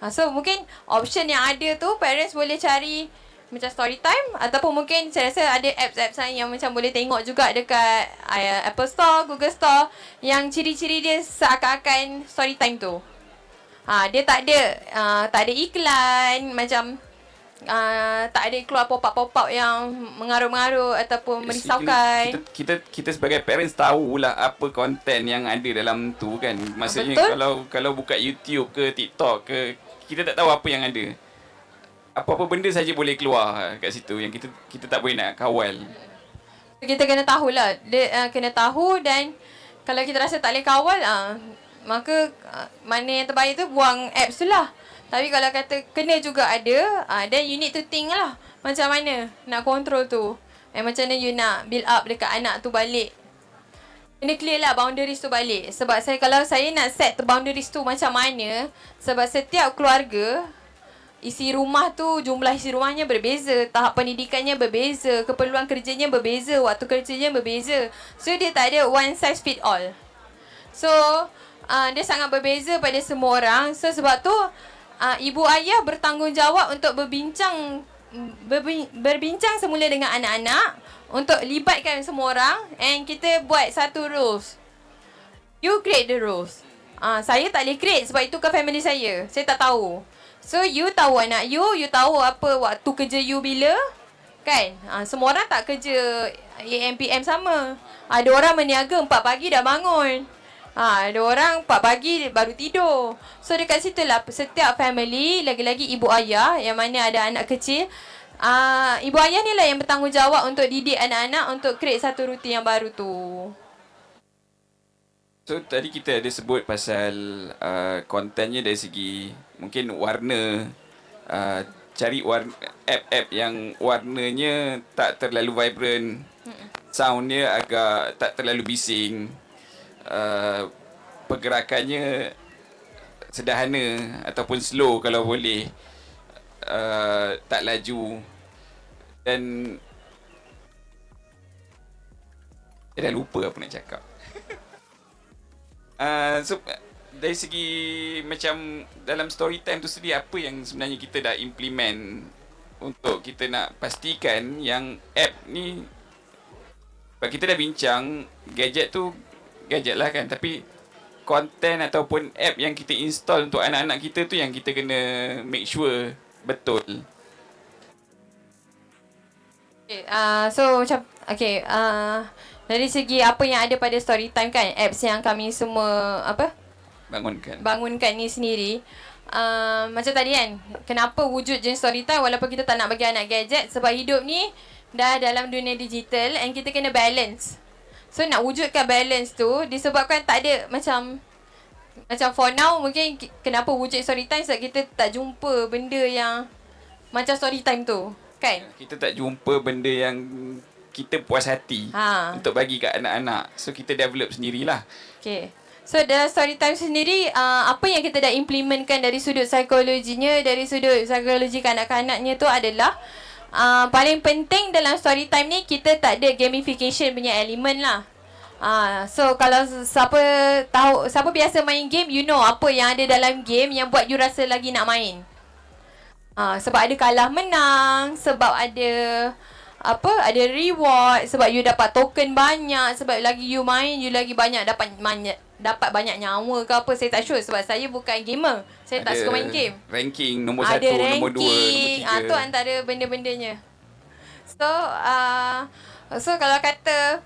So mungkin option yang ada tu parents boleh cari macam story time, ataupun mungkin saya rasa ada apps-apps lain yang macam boleh tengok juga dekat Apple Store, Google Store, yang ciri-ciri dia seakan-akan story time tu. Dia tak ada iklan, macam tak ada keluar pop-up yang mengaruh-mengaruh ataupun merisaukan. Kita sebagai parents tahulah apa konten yang ada dalam tu kan. Maksudnya kalau buka YouTube ke TikTok ke, kita tak tahu apa yang ada. Apa-apa benda saja boleh keluar kat situ yang kita tak boleh nak kawal. Kita kena tahulah. Dia kena tahu, dan kalau kita rasa tak boleh kawal, maka mana yang terbaik tu buang apps tu lah. Tapi kalau kata kena juga ada, then you need to think lah macam mana nak control tu. Macam mana you nak build up dekat anak tu balik. Kena clear lah boundaries tu balik. Sebab kalau saya nak set boundaries tu macam mana, sebab setiap keluarga, isi rumah tu, jumlah isi rumahnya berbeza, tahap pendidikannya berbeza, keperluan kerjanya berbeza, waktu kerjanya berbeza. So dia tak ada one size fit all. So dia sangat berbeza pada semua orang. So sebab tu ibu ayah bertanggungjawab untuk berbincang semula dengan anak-anak, untuk libatkan semua orang, and kita buat satu rules. You create the rules. Saya tak boleh create sebab itu ke family saya. Saya tak tahu. So you tahu anak you tahu apa waktu kerja you bila, kan? Semua orang tak kerja AM PM sama. Ada orang meniaga 4 pagi dah bangun. Ada orang 4 pagi baru tidur. So dekat situ lah setiap family, lagi-lagi ibu ayah yang mana ada anak kecil, ibu ayah ni lah yang bertanggungjawab untuk didik anak-anak untuk create satu rutin yang baru tu. So tadi kita ada sebut pasal kontennya dari segi mungkin warna, cari app-app yang warnanya tak terlalu vibrant, soundnya agak tak terlalu bising, pergerakannya sederhana ataupun slow kalau boleh, tak laju, dan saya dah lupa apa nak cakap. So dari segi macam dalam story time tu sendiri, apa yang sebenarnya kita dah implement untuk kita nak pastikan yang app ni, sebab kita dah bincang gadget tu gadget lah kan, tapi konten ataupun app yang kita install untuk anak-anak kita tu yang kita kena make sure betul. So macam dari segi apa yang ada pada story time kan, apps yang kami semua bangunkan ni sendiri, macam tadi kan, kenapa wujud jenis story time walaupun kita tak nak bagi anak gadget, sebab hidup ni dah dalam dunia digital and kita kena balance. So nak wujudkan balance tu disebabkan tak ada macam for now mungkin kenapa wujud story time sebab kita tak jumpa benda yang macam story time tu. Kan? Kita tak jumpa benda yang kita puas hati untuk bagi kat anak-anak. So kita develop sendirilah. Okay. So dalam story time sendiri, apa yang kita dah implementkan dari sudut psikologinya, dari sudut psikologi kanak-kanaknya tu adalah paling penting dalam story time ni kita tak ada gamification punya elemen lah. So kalau siapa biasa main game, you know apa yang ada dalam game yang buat you rasa lagi nak main. Sebab ada kalah menang, sebab ada ada reward, sebab you dapat token banyak, sebab lagi you main you lagi banyak dapat banyak nyawa ke apa, saya tak sure sebab saya bukan gamer. Saya tak suka main game. Ranking nombor 1, ada nombor 2, ranking, nombor 3. tu antara benda-bendanya. So kalau kata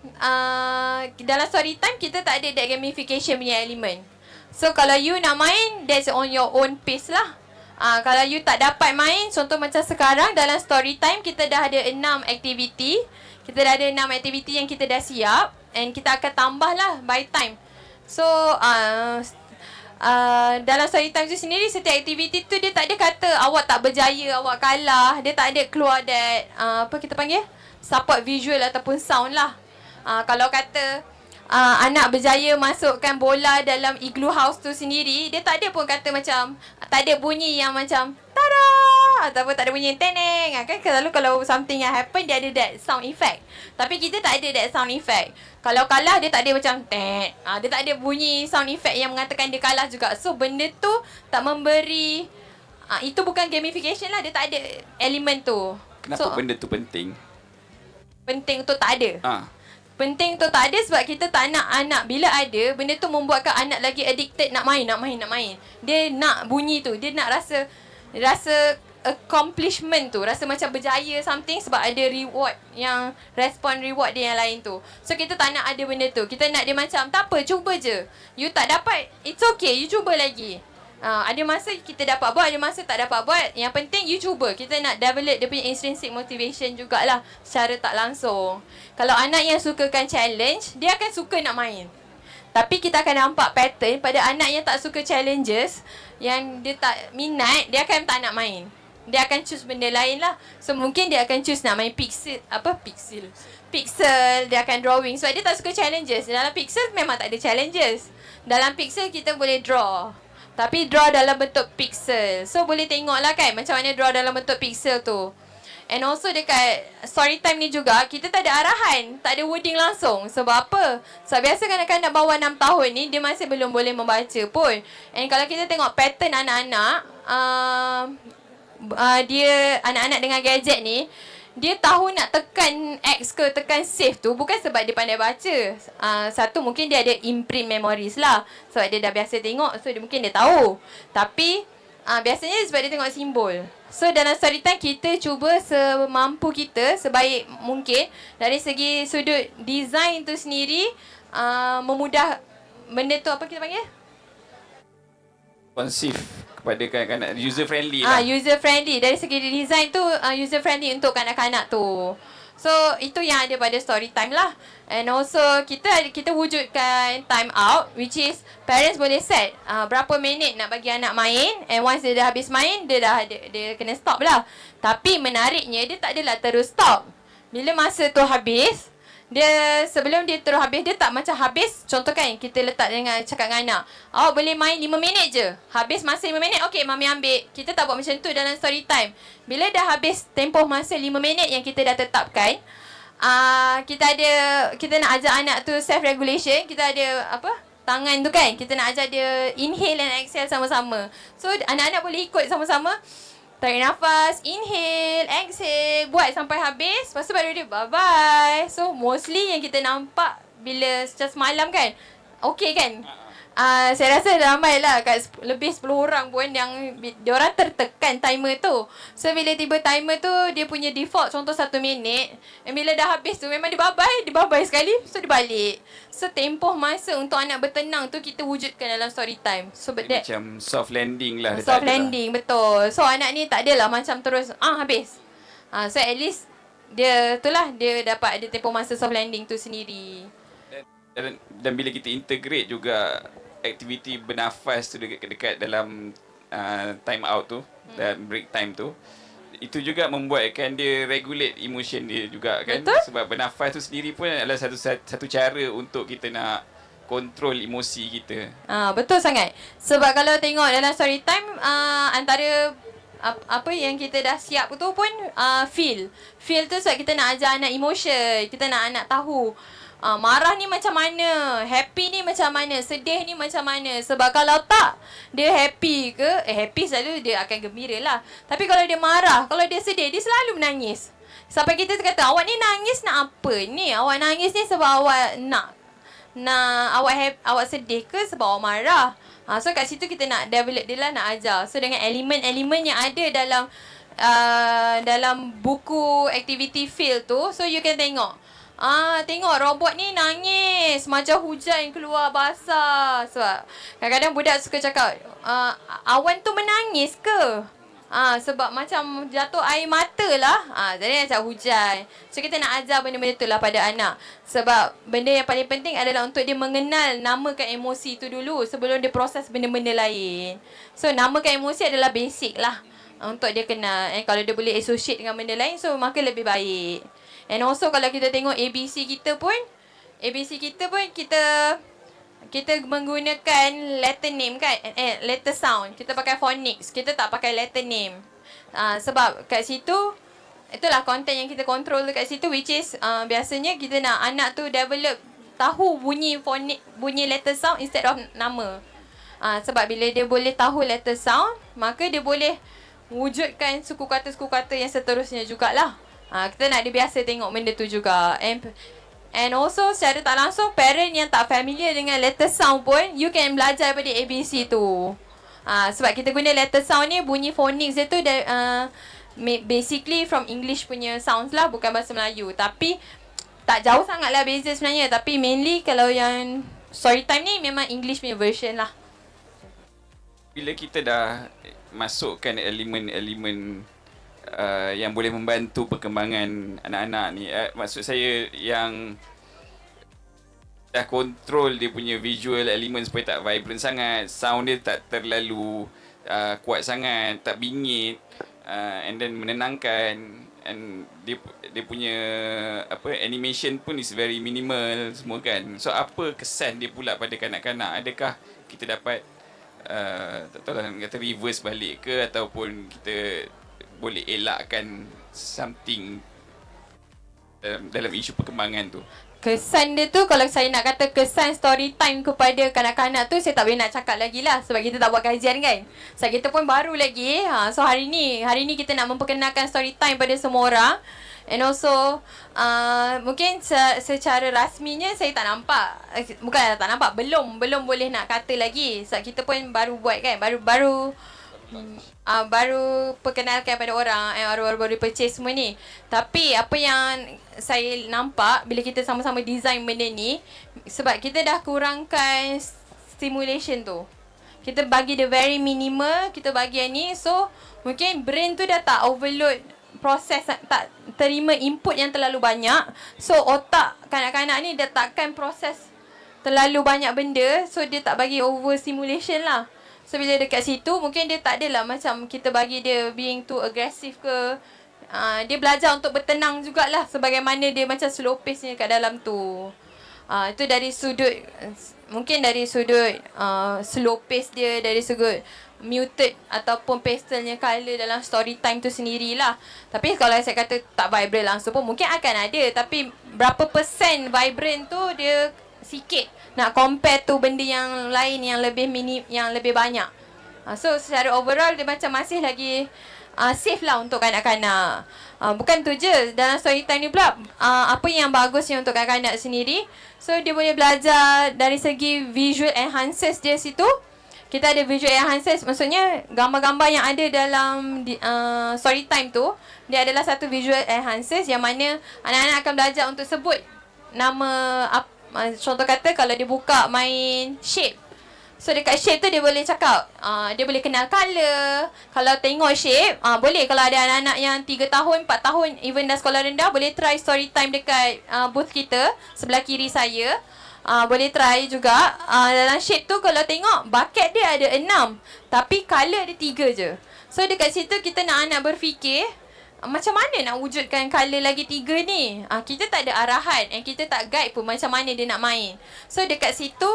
dalam story time kita tak ada that gamification punya element. So kalau you nak main, that's on your own pace lah. Kalau you tak dapat main, contoh macam sekarang dalam story time kita dah ada 6 aktiviti. Kita dah ada 6 aktiviti yang kita dah siap, and kita akan tambah lah by time. So dalam story time tu sendiri, setiap aktiviti tu dia tak ada kata awak tak berjaya, awak kalah. Dia tak ada keluar that apa kita panggil, support visual ataupun sound lah. Kalau kata anak berjaya masukkan bola dalam igloo house tu sendiri, dia tak ada pun kata macam, tak ada bunyi yang macam tada ataupun tak ada bunyi yang teneng. Kan selalu kalau something yang happen dia ada that sound effect. Tapi kita tak ada that sound effect. Kalau kalah dia tak ada macam tet. Dia tak ada bunyi sound effect yang mengatakan dia kalah juga. So benda tu tak memberi itu bukan gamification lah, dia tak ada elemen tu. Kenapa benda tu penting? Penting tu tak ada. Penting tu tak ada sebab kita tak nak anak bila ada benda tu membuatkan anak lagi addicted nak main. Dia nak bunyi tu, dia nak rasa accomplishment tu, rasa macam berjaya something sebab ada reward yang respon reward dia yang lain tu. So kita tak nak ada benda tu. Kita nak dia macam tak apa, cuba je. You tak dapat, it's okay, you cuba lagi. Ada masa kita dapat buat, ada masa tak dapat buat. Yang penting you cuba. Kita nak develop dia punya intrinsic motivation jugalah secara tak langsung. Kalau anak yang sukakan challenge, dia akan suka nak main. Tapi kita akan nampak pattern pada anak yang tak suka challenges, yang dia tak minat, dia akan tak nak main. Dia akan choose benda lain lah. So mungkin dia akan choose nak main pixel, dia akan drawing. Sebab dia tak suka challenges. Dalam pixel memang tak ada challenges. Dalam pixel kita boleh draw, tapi draw dalam bentuk pixel. So boleh tengok lah kan macam mana draw dalam bentuk pixel tu. And also dekat story time ni juga, kita tak ada arahan, tak ada wording langsung. Sebab apa? Sebab biasa kanak-kanak bawah 6 tahun ni, dia masih belum boleh membaca pun. And kalau kita tengok pattern anak-anak, dia anak-anak dengan gadget ni, dia tahu nak tekan X ke tekan save tu bukan sebab dia pandai baca. Satu, mungkin dia ada imprint memories lah. Sebab dia dah biasa tengok, so mungkin dia tahu. Tapi biasanya sebab dia tengok simbol. So dalam story time kita cuba semampu kita, sebaik mungkin dari segi sudut design tu sendiri, memudah benda tu, apa kita panggil? Responsif kepada kanak-kanak, user friendly lah. User friendly. Dari segi design tu user friendly untuk kanak-kanak tu. So itu yang ada pada story time lah. And also kita wujudkan time out, which is parents boleh set berapa minit nak bagi anak main, and once dia dah habis main, dia kena stop lah. Tapi menariknya dia tak adalah terus stop. Bila masa tu habis, sebelum dia terus habis, dia tak macam habis. Contoh kan, kita letak cakap dengan anak, awak boleh main 5 minit je. Habis masa 5 minit, okey mami ambil. Kita tak buat macam tu dalam story time. Bila dah habis tempoh masa 5 minit yang kita dah tetapkan, kita nak ajar anak tu self regulation. Kita ada tangan tu kan, kita nak ajar dia inhale and exhale sama-sama. So anak-anak boleh ikut sama-sama. Tarik nafas, inhale, exhale, buat sampai habis. Lepas tu baru dia bye-bye. So mostly yang kita nampak bila semalam kan, okay kan? Saya rasa ramai lah, lebih 10 orang pun yang diorang tertekan timer tu. So bila tiba timer tu, dia punya default contoh 1 minit. And bila dah habis tu memang dia bye-bye sekali. So dia balik. So tempoh masa untuk anak bertenang tu kita wujudkan dalam story time. So macam soft landing lah. Soft landing, betul. So anak ni tak adalah macam terus habis. So at least dia dapat ada tempoh masa soft landing tu sendiri. Dan dan bila kita integrate juga aktiviti bernafas tu dekat dalam time out tu dan break time tu, itu juga membuatkan dia regulate emotion dia juga kan. Betul. Sebab bernafas tu sendiri pun adalah satu cara untuk kita nak kontrol emosi kita. Betul sangat. Sebab kalau tengok dalam story time, antara apa yang kita dah siap tu pun feel. Feel tu sebab kita nak ajar anak emotion. Kita nak anak tahu marah ni macam mana, happy ni macam mana, sedih ni macam mana. Sebab kalau tak, dia happy ke, happy selalu dia akan gembira lah. Tapi kalau dia marah, kalau dia sedih, dia selalu menangis. Sampai kita kata, awak ni nangis nak apa ni? Awak nangis ni sebab awak nak awak sedih ke sebab awak marah? So kat situ kita nak develop dia lah, nak ajar. So dengan elemen-elemen yang ada dalam buku activity field tu, so you can tengok. Tengok robot ni nangis macam hujan keluar basah. Sebab kadang-kadang budak suka cakap, awan tu menangis ke? Sebab macam jatuh air mata lah. Jadi macam hujan. So kita nak ajar benda-benda tu lah pada anak. Sebab benda yang paling penting adalah untuk dia mengenal, namakan emosi tu dulu sebelum dia proses benda-benda lain. So namakan emosi adalah basic lah untuk dia kenal. Kalau dia boleh associate dengan benda lain, so maka lebih baik. And also kalau kita tengok ABC kita pun kita menggunakan letter name kan, letter sound. Kita pakai phonics, kita tak pakai letter name. Sebab kat situ, itulah content yang kita control kat situ, which is biasanya kita nak anak tu develop tahu bunyi letter sound instead of nama. Sebab bila dia boleh tahu letter sound, maka dia boleh wujudkan suku kata-suku kata yang seterusnya jugalah. Kita nak dia biasa tengok benda tu juga. And also secara tak langsung, parent yang tak familiar dengan letter sound pun, you can belajar daripada ABC tu. Sebab kita guna letter sound ni, bunyi phonics dia tu basically from English punya sounds lah, bukan bahasa Melayu. Tapi tak jauh sangat lah beza sebenarnya. Tapi mainly kalau yang story time ni memang English punya version lah. Bila kita dah masukkan elemen-elemen yang boleh membantu perkembangan anak-anak ni, maksud saya yang dah kontrol dia punya visual element supaya tak vibrant sangat, sound dia tak terlalu kuat sangat, tak bingit, and then menenangkan, and dia punya animation pun is very minimal semua kan. So apa kesan dia pula pada kanak-kanak? Adakah kita dapat tak tahu lah, kata reverse balik ke, ataupun kita boleh elakkan something dalam isu perkembangan tu? Kesan dia tu, kalau saya nak kata kesan story time kepada kanak-kanak tu, saya tak boleh nak cakap lagi lah. Sebab kita tak buat kajian kan. Sebab kita pun baru lagi. So hari ni kita nak memperkenalkan story time pada semua orang. And also mungkin secara rasminya saya tak nampak. Bukan tak nampak, belum boleh nak kata lagi. Sebab kita pun baru buat kan. Baru perkenalkan pada orang, baru purchase semua ni. Tapi apa yang saya nampak bila kita sama-sama design benda ni, sebab kita dah kurangkan stimulation tu, kita bagi dia very minimal, kita bagi yang ni. So mungkin brain tu dah tak overload proses, tak terima input yang terlalu banyak. So otak kanak-kanak ni dah takkan proses terlalu banyak benda. So dia tak bagi over stimulation lah. So bila dekat situ, mungkin dia tak adalah macam kita bagi dia being too aggressive ke. Dia belajar untuk bertenang jugalah, sebagaimana dia macam slow pace ni kat dalam tu. Itu dari sudut, mungkin dari sudut slow pace dia, dari sudut muted ataupun pastelnya colour dalam story time tu sendirilah. Tapi kalau saya kata tak vibrant langsung pun mungkin akan ada. Tapi berapa persen vibrant tu dia sikit nak compare tu benda yang lain yang lebih yang lebih banyak. So secara overall dia macam masih lagi safe lah untuk kanak-kanak. Bukan tu je, dalam story time ni pula apa yang bagusnya untuk kanak-kanak sendiri. So dia boleh belajar dari segi visual enhancers dia situ. Kita ada visual enhancers, maksudnya gambar-gambar yang ada dalam story time tu, dia adalah satu visual enhancers yang mana anak-anak akan belajar untuk sebut nama. Contoh kata kalau dia buka main shape, so dekat shape tu dia boleh cakap, dia boleh kenal colour. Kalau tengok shape, boleh. Kalau ada anak-anak yang 3 tahun, 4 tahun, even dah sekolah rendah, boleh try story time dekat booth kita sebelah kiri saya. boleh try juga. Dalam shape tu kalau tengok bucket dia ada 6 tapi colour ada 3 je. So dekat situ kita nak anak berfikir macam mana nak wujudkan colour lagi 3 ni. Kita tak ada arahan and kita tak guide pun macam mana dia nak main. So dekat situ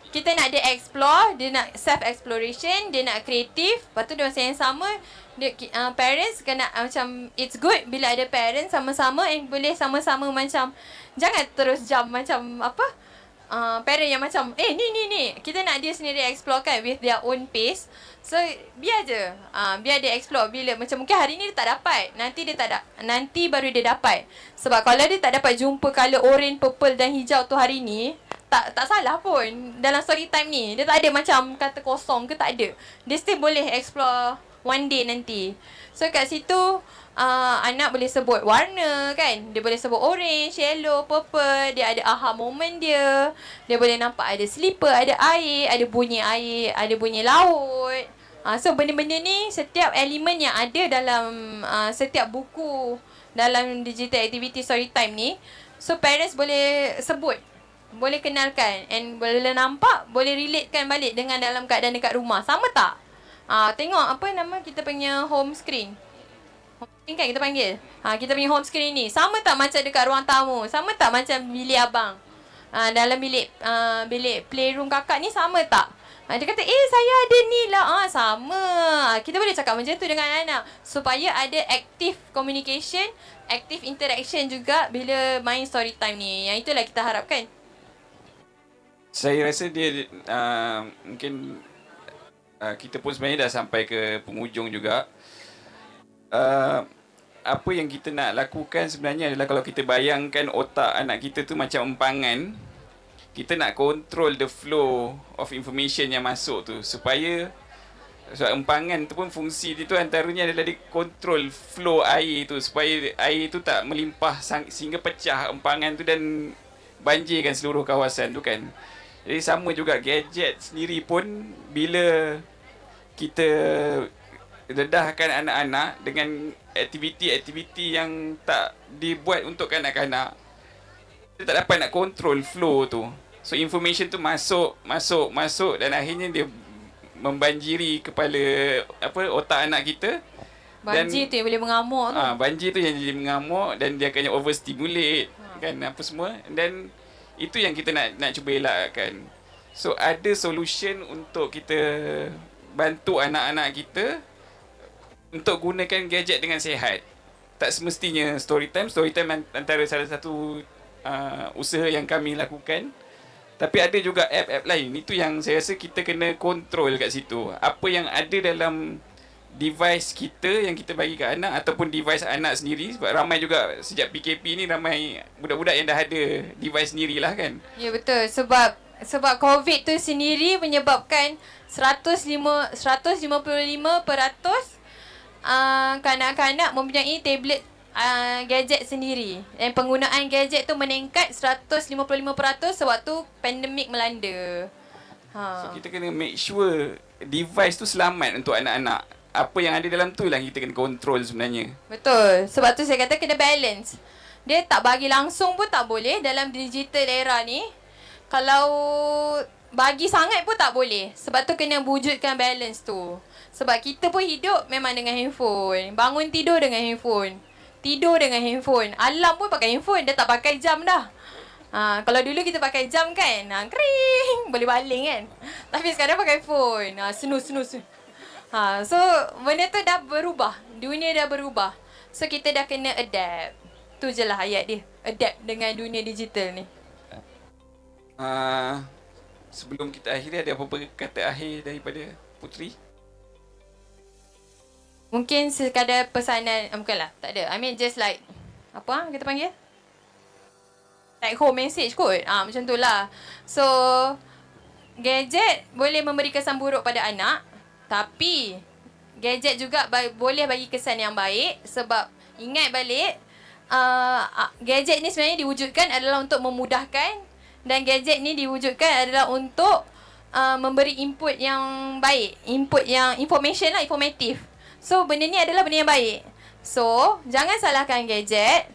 kita nak dia explore, dia nak self exploration, dia nak kreatif. Lepas tu masa yang sama dia, parents kena macam it's good bila ada parents sama-sama and boleh sama-sama macam jangan terus jump macam apa parent yang macam ni kita nak dia sendiri explore kan with their own pace. So biar je biar dia explore. Bila macam mungkin hari ni dia tak dapat, nanti baru dia dapat. Sebab kalau dia tak dapat jumpa colour orange, purple dan hijau tu hari ni, tak salah pun dalam story time ni. Dia tak ada macam kata kosong ke, tak ada. Dia still boleh explore one day nanti. So kat situ anak boleh sebut warna kan. Dia boleh sebut orange, yellow, purple. Dia ada aha moment dia. Dia boleh nampak ada slipper, ada air, ada bunyi laut. So benda-benda ni setiap elemen yang ada dalam setiap buku dalam digital activity story time ni. So parents boleh sebut, boleh kenalkan and boleh nampak, boleh relatekan balik dengan dalam keadaan dekat rumah. Sama tak? Tengok apa nama kita punya home screen. Home screen kan kita panggil. Kita punya home screen ni sama tak macam dekat ruang tamu? Sama tak macam bilik abang? Dalam bilik playroom kakak ni sama tak? Dia kata, saya ada ni lah. Sama. Kita boleh cakap macam tu dengan anak. Supaya ada active communication, active interaction juga bila main story time ni. Yang itulah kita harapkan. Saya rasa dia mungkin kita pun sebenarnya dah sampai ke penghujung juga. Apa yang kita nak lakukan sebenarnya adalah kalau kita bayangkan otak anak kita tu macam empangan, kita nak control the flow of information yang masuk tu supaya sebab empangan tu pun fungsi dia tu antaranya adalah dia control flow air tu supaya air tu tak melimpah sehingga pecah empangan tu dan banjirkan seluruh kawasan tu kan. Jadi sama juga gadget sendiri pun bila kita dedahkan anak-anak dengan aktiviti-aktiviti yang tak dibuat untuk kanak-kanak, kita tak dapat nak control flow tu. So information tu masuk dan akhirnya dia membanjiri kepala otak anak kita. Banjir tu yang boleh mengamuk tu. Banjir tu yang jadi mengamuk dan dia akan overstimulate kan apa semua. Dan itu yang kita nak cuba elakkan. So ada solution untuk kita bantu anak-anak kita untuk gunakan gadget dengan sihat. Tak semestinya story time antara salah satu usaha yang kami lakukan. Tapi ada juga app-app lain. Itu yang saya rasa kita kena kontrol kat situ. Apa yang ada dalam device kita yang kita bagi kat anak ataupun device anak sendiri. Sebab ramai juga sejak PKP ni ramai budak-budak yang dah ada device sendirilah kan. Ya betul. Sebab COVID tu sendiri menyebabkan 155% kanak-kanak mempunyai tablet gadget sendiri. Dan penggunaan gadget tu meningkat 155% sewaktu pandemik melanda. So kita kena make sure device tu selamat untuk anak-anak. Apa yang ada dalam tu lah kita kena control sebenarnya. Betul. Sebab tu saya kata kena balance. Dia tak bagi langsung pun tak boleh dalam digital era ni. Kalau bagi sangat pun tak boleh. Sebab tu kena wujudkan balance tu. Sebab kita pun hidup memang dengan handphone. Bangun tidur dengan handphone. Tidur dengan handphone. Alarm pun pakai handphone. Dia tak pakai jam dah. Kalau dulu kita pakai jam kan, kering, boleh baling kan. Tapi sekarang pakai phone. Snooze. So benda tu dah berubah. Dunia dah berubah. So kita dah kena adapt. Tu je lah ayat dia. Adapt dengan dunia digital ni. Sebelum kita akhiri, ada apa-apa kata akhir daripada Putri? Mungkin sekadar pesanan, bukanlah, tak ada. I mean just like, apa kita panggil? Like home message kot. Macam tu lah. So, gadget boleh memberi kesan buruk pada anak. Tapi, gadget juga boleh bagi kesan yang baik. Sebab, ingat balik, gadget ni sebenarnya diwujudkan adalah untuk memudahkan. Dan gadget ni diwujudkan adalah untuk memberi input yang baik. Input yang information lah, informatif. So, benda ni adalah benda yang baik. So, jangan salahkan gadget.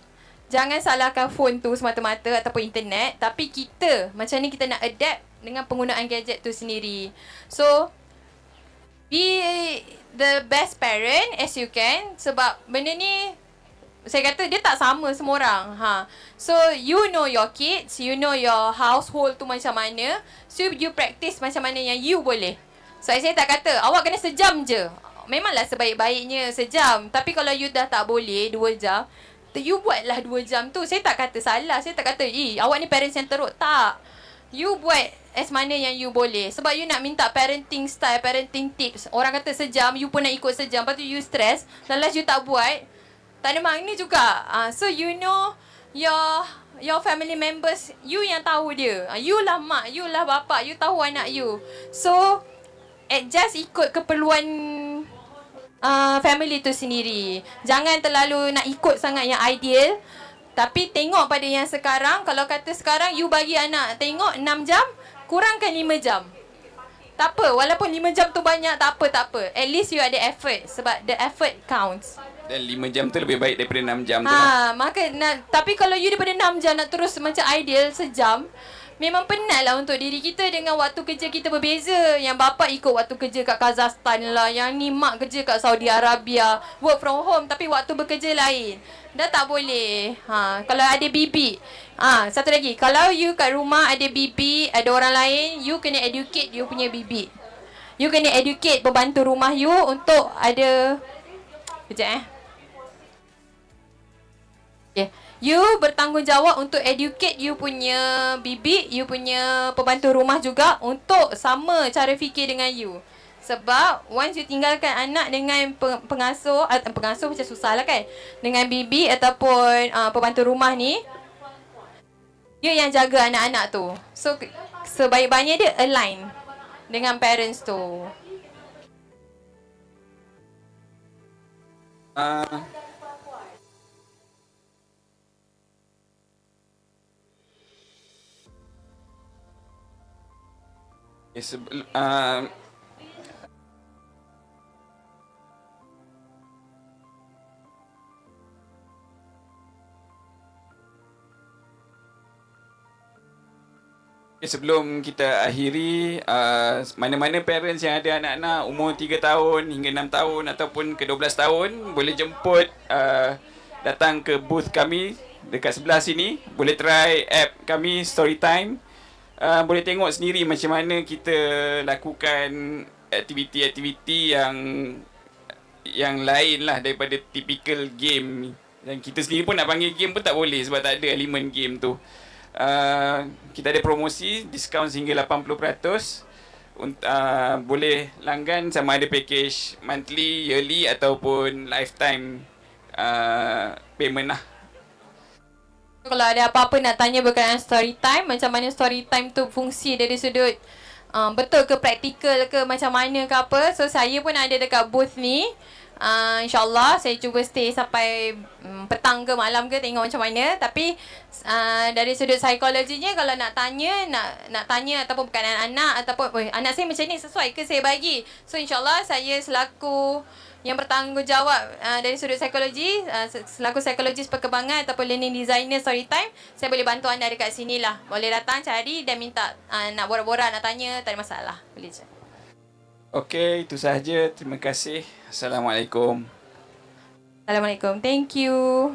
Jangan salahkan phone tu semata-mata ataupun internet, tapi kita macam ni kita nak adapt dengan penggunaan gadget tu sendiri. So be the best parent as you can, sebab benda ni saya kata dia tak sama semua orang. So you know your kids, you know your household tu macam mana, so you practice macam mana yang you boleh. So saya tak kata awak kena sejam je. Memanglah sebaik-baiknya sejam, tapi kalau you dah tak boleh 2 jam, you buatlah 2 jam tu. Saya tak kata salah, saya tak kata awak ni parents yang teruk, tak. You buat as mana yang you boleh. Sebab you nak minta parenting style, parenting tips. Orang kata sejam, you pun nak ikut sejam. Lepas tu you stress. Dan last you tak buat, tak ada makna juga. So you know your family members, you yang tahu dia. You lah mak, you lah bapa, you tahu anak you. So adjust ikut keperluan family tu sendiri. Jangan terlalu nak ikut sangat yang ideal. Tapi tengok pada yang sekarang. Kalau kata sekarang you bagi anak tengok 6 jam, kurangkan 5 jam. Tak apa, walaupun 5 jam tu banyak, tak apa. At least you ada effort. Sebab the effort counts. Dan 5 jam tu lebih baik daripada 6 jam tu lah. Tapi kalau you daripada 6 jam nak terus macam ideal sejam, memang penat lah untuk diri kita dengan waktu kerja kita berbeza. Yang bapa ikut waktu kerja kat Kazakhstan lah, yang ni mak kerja kat Saudi Arabia, work from home tapi waktu bekerja lain. Dah tak boleh. Kalau ada bibi, satu lagi, kalau you kat rumah ada bibi, ada orang lain, you kena educate you punya bibi. You kena educate pembantu rumah you untuk ada kejap okay. You bertanggungjawab untuk educate you punya bibi, you punya pembantu rumah juga untuk sama cara fikir dengan you. Sebab once you tinggalkan anak dengan pengasuh macam susah lah kan, dengan bibi ataupun pembantu rumah ni, dia yang jaga anak-anak tu. So sebaik-baiknya dia align dengan parents tu. Sebelum kita akhiri, mana-mana parents yang ada anak-anak umur 3 tahun hingga 6 tahun ataupun ke 12 tahun, boleh jemput, datang ke booth kami dekat sebelah sini. Boleh try app kami Storytime. Boleh tengok sendiri macam mana kita lakukan aktiviti-aktiviti yang lain lah daripada typical game ni. Dan kita sendiri pun nak panggil game pun tak boleh sebab tak ada elemen game tu. Kita ada promosi diskaun hingga 80%. Boleh langgan sama ada package monthly, yearly ataupun lifetime payment lah. Kalau ada apa-apa nak tanya berkaitan Storytime, macam mana Storytime tu fungsi dari sudut betul ke praktikal ke macam mana ke apa, so saya pun ada dekat booth ni. InsyaAllah saya cuba stay sampai petang ke malam ke, tengok macam mana. Tapi dari sudut psikologinya, kalau nak tanya ataupun berkaitan anak ataupun anak saya macam ni sesuai ke saya bagi, so insyaAllah saya selaku yang bertanggungjawab dari sudut psikologi, selaku psikologis perkembangan ataupun learning designer Storytime, saya boleh bantu anda dekat sini lah. Boleh datang cari dan minta nak borak-borak, nak tanya, tak ada masalah. Boleh je. Okey, itu sahaja. Terima kasih. Assalamualaikum. Assalamualaikum. Thank you.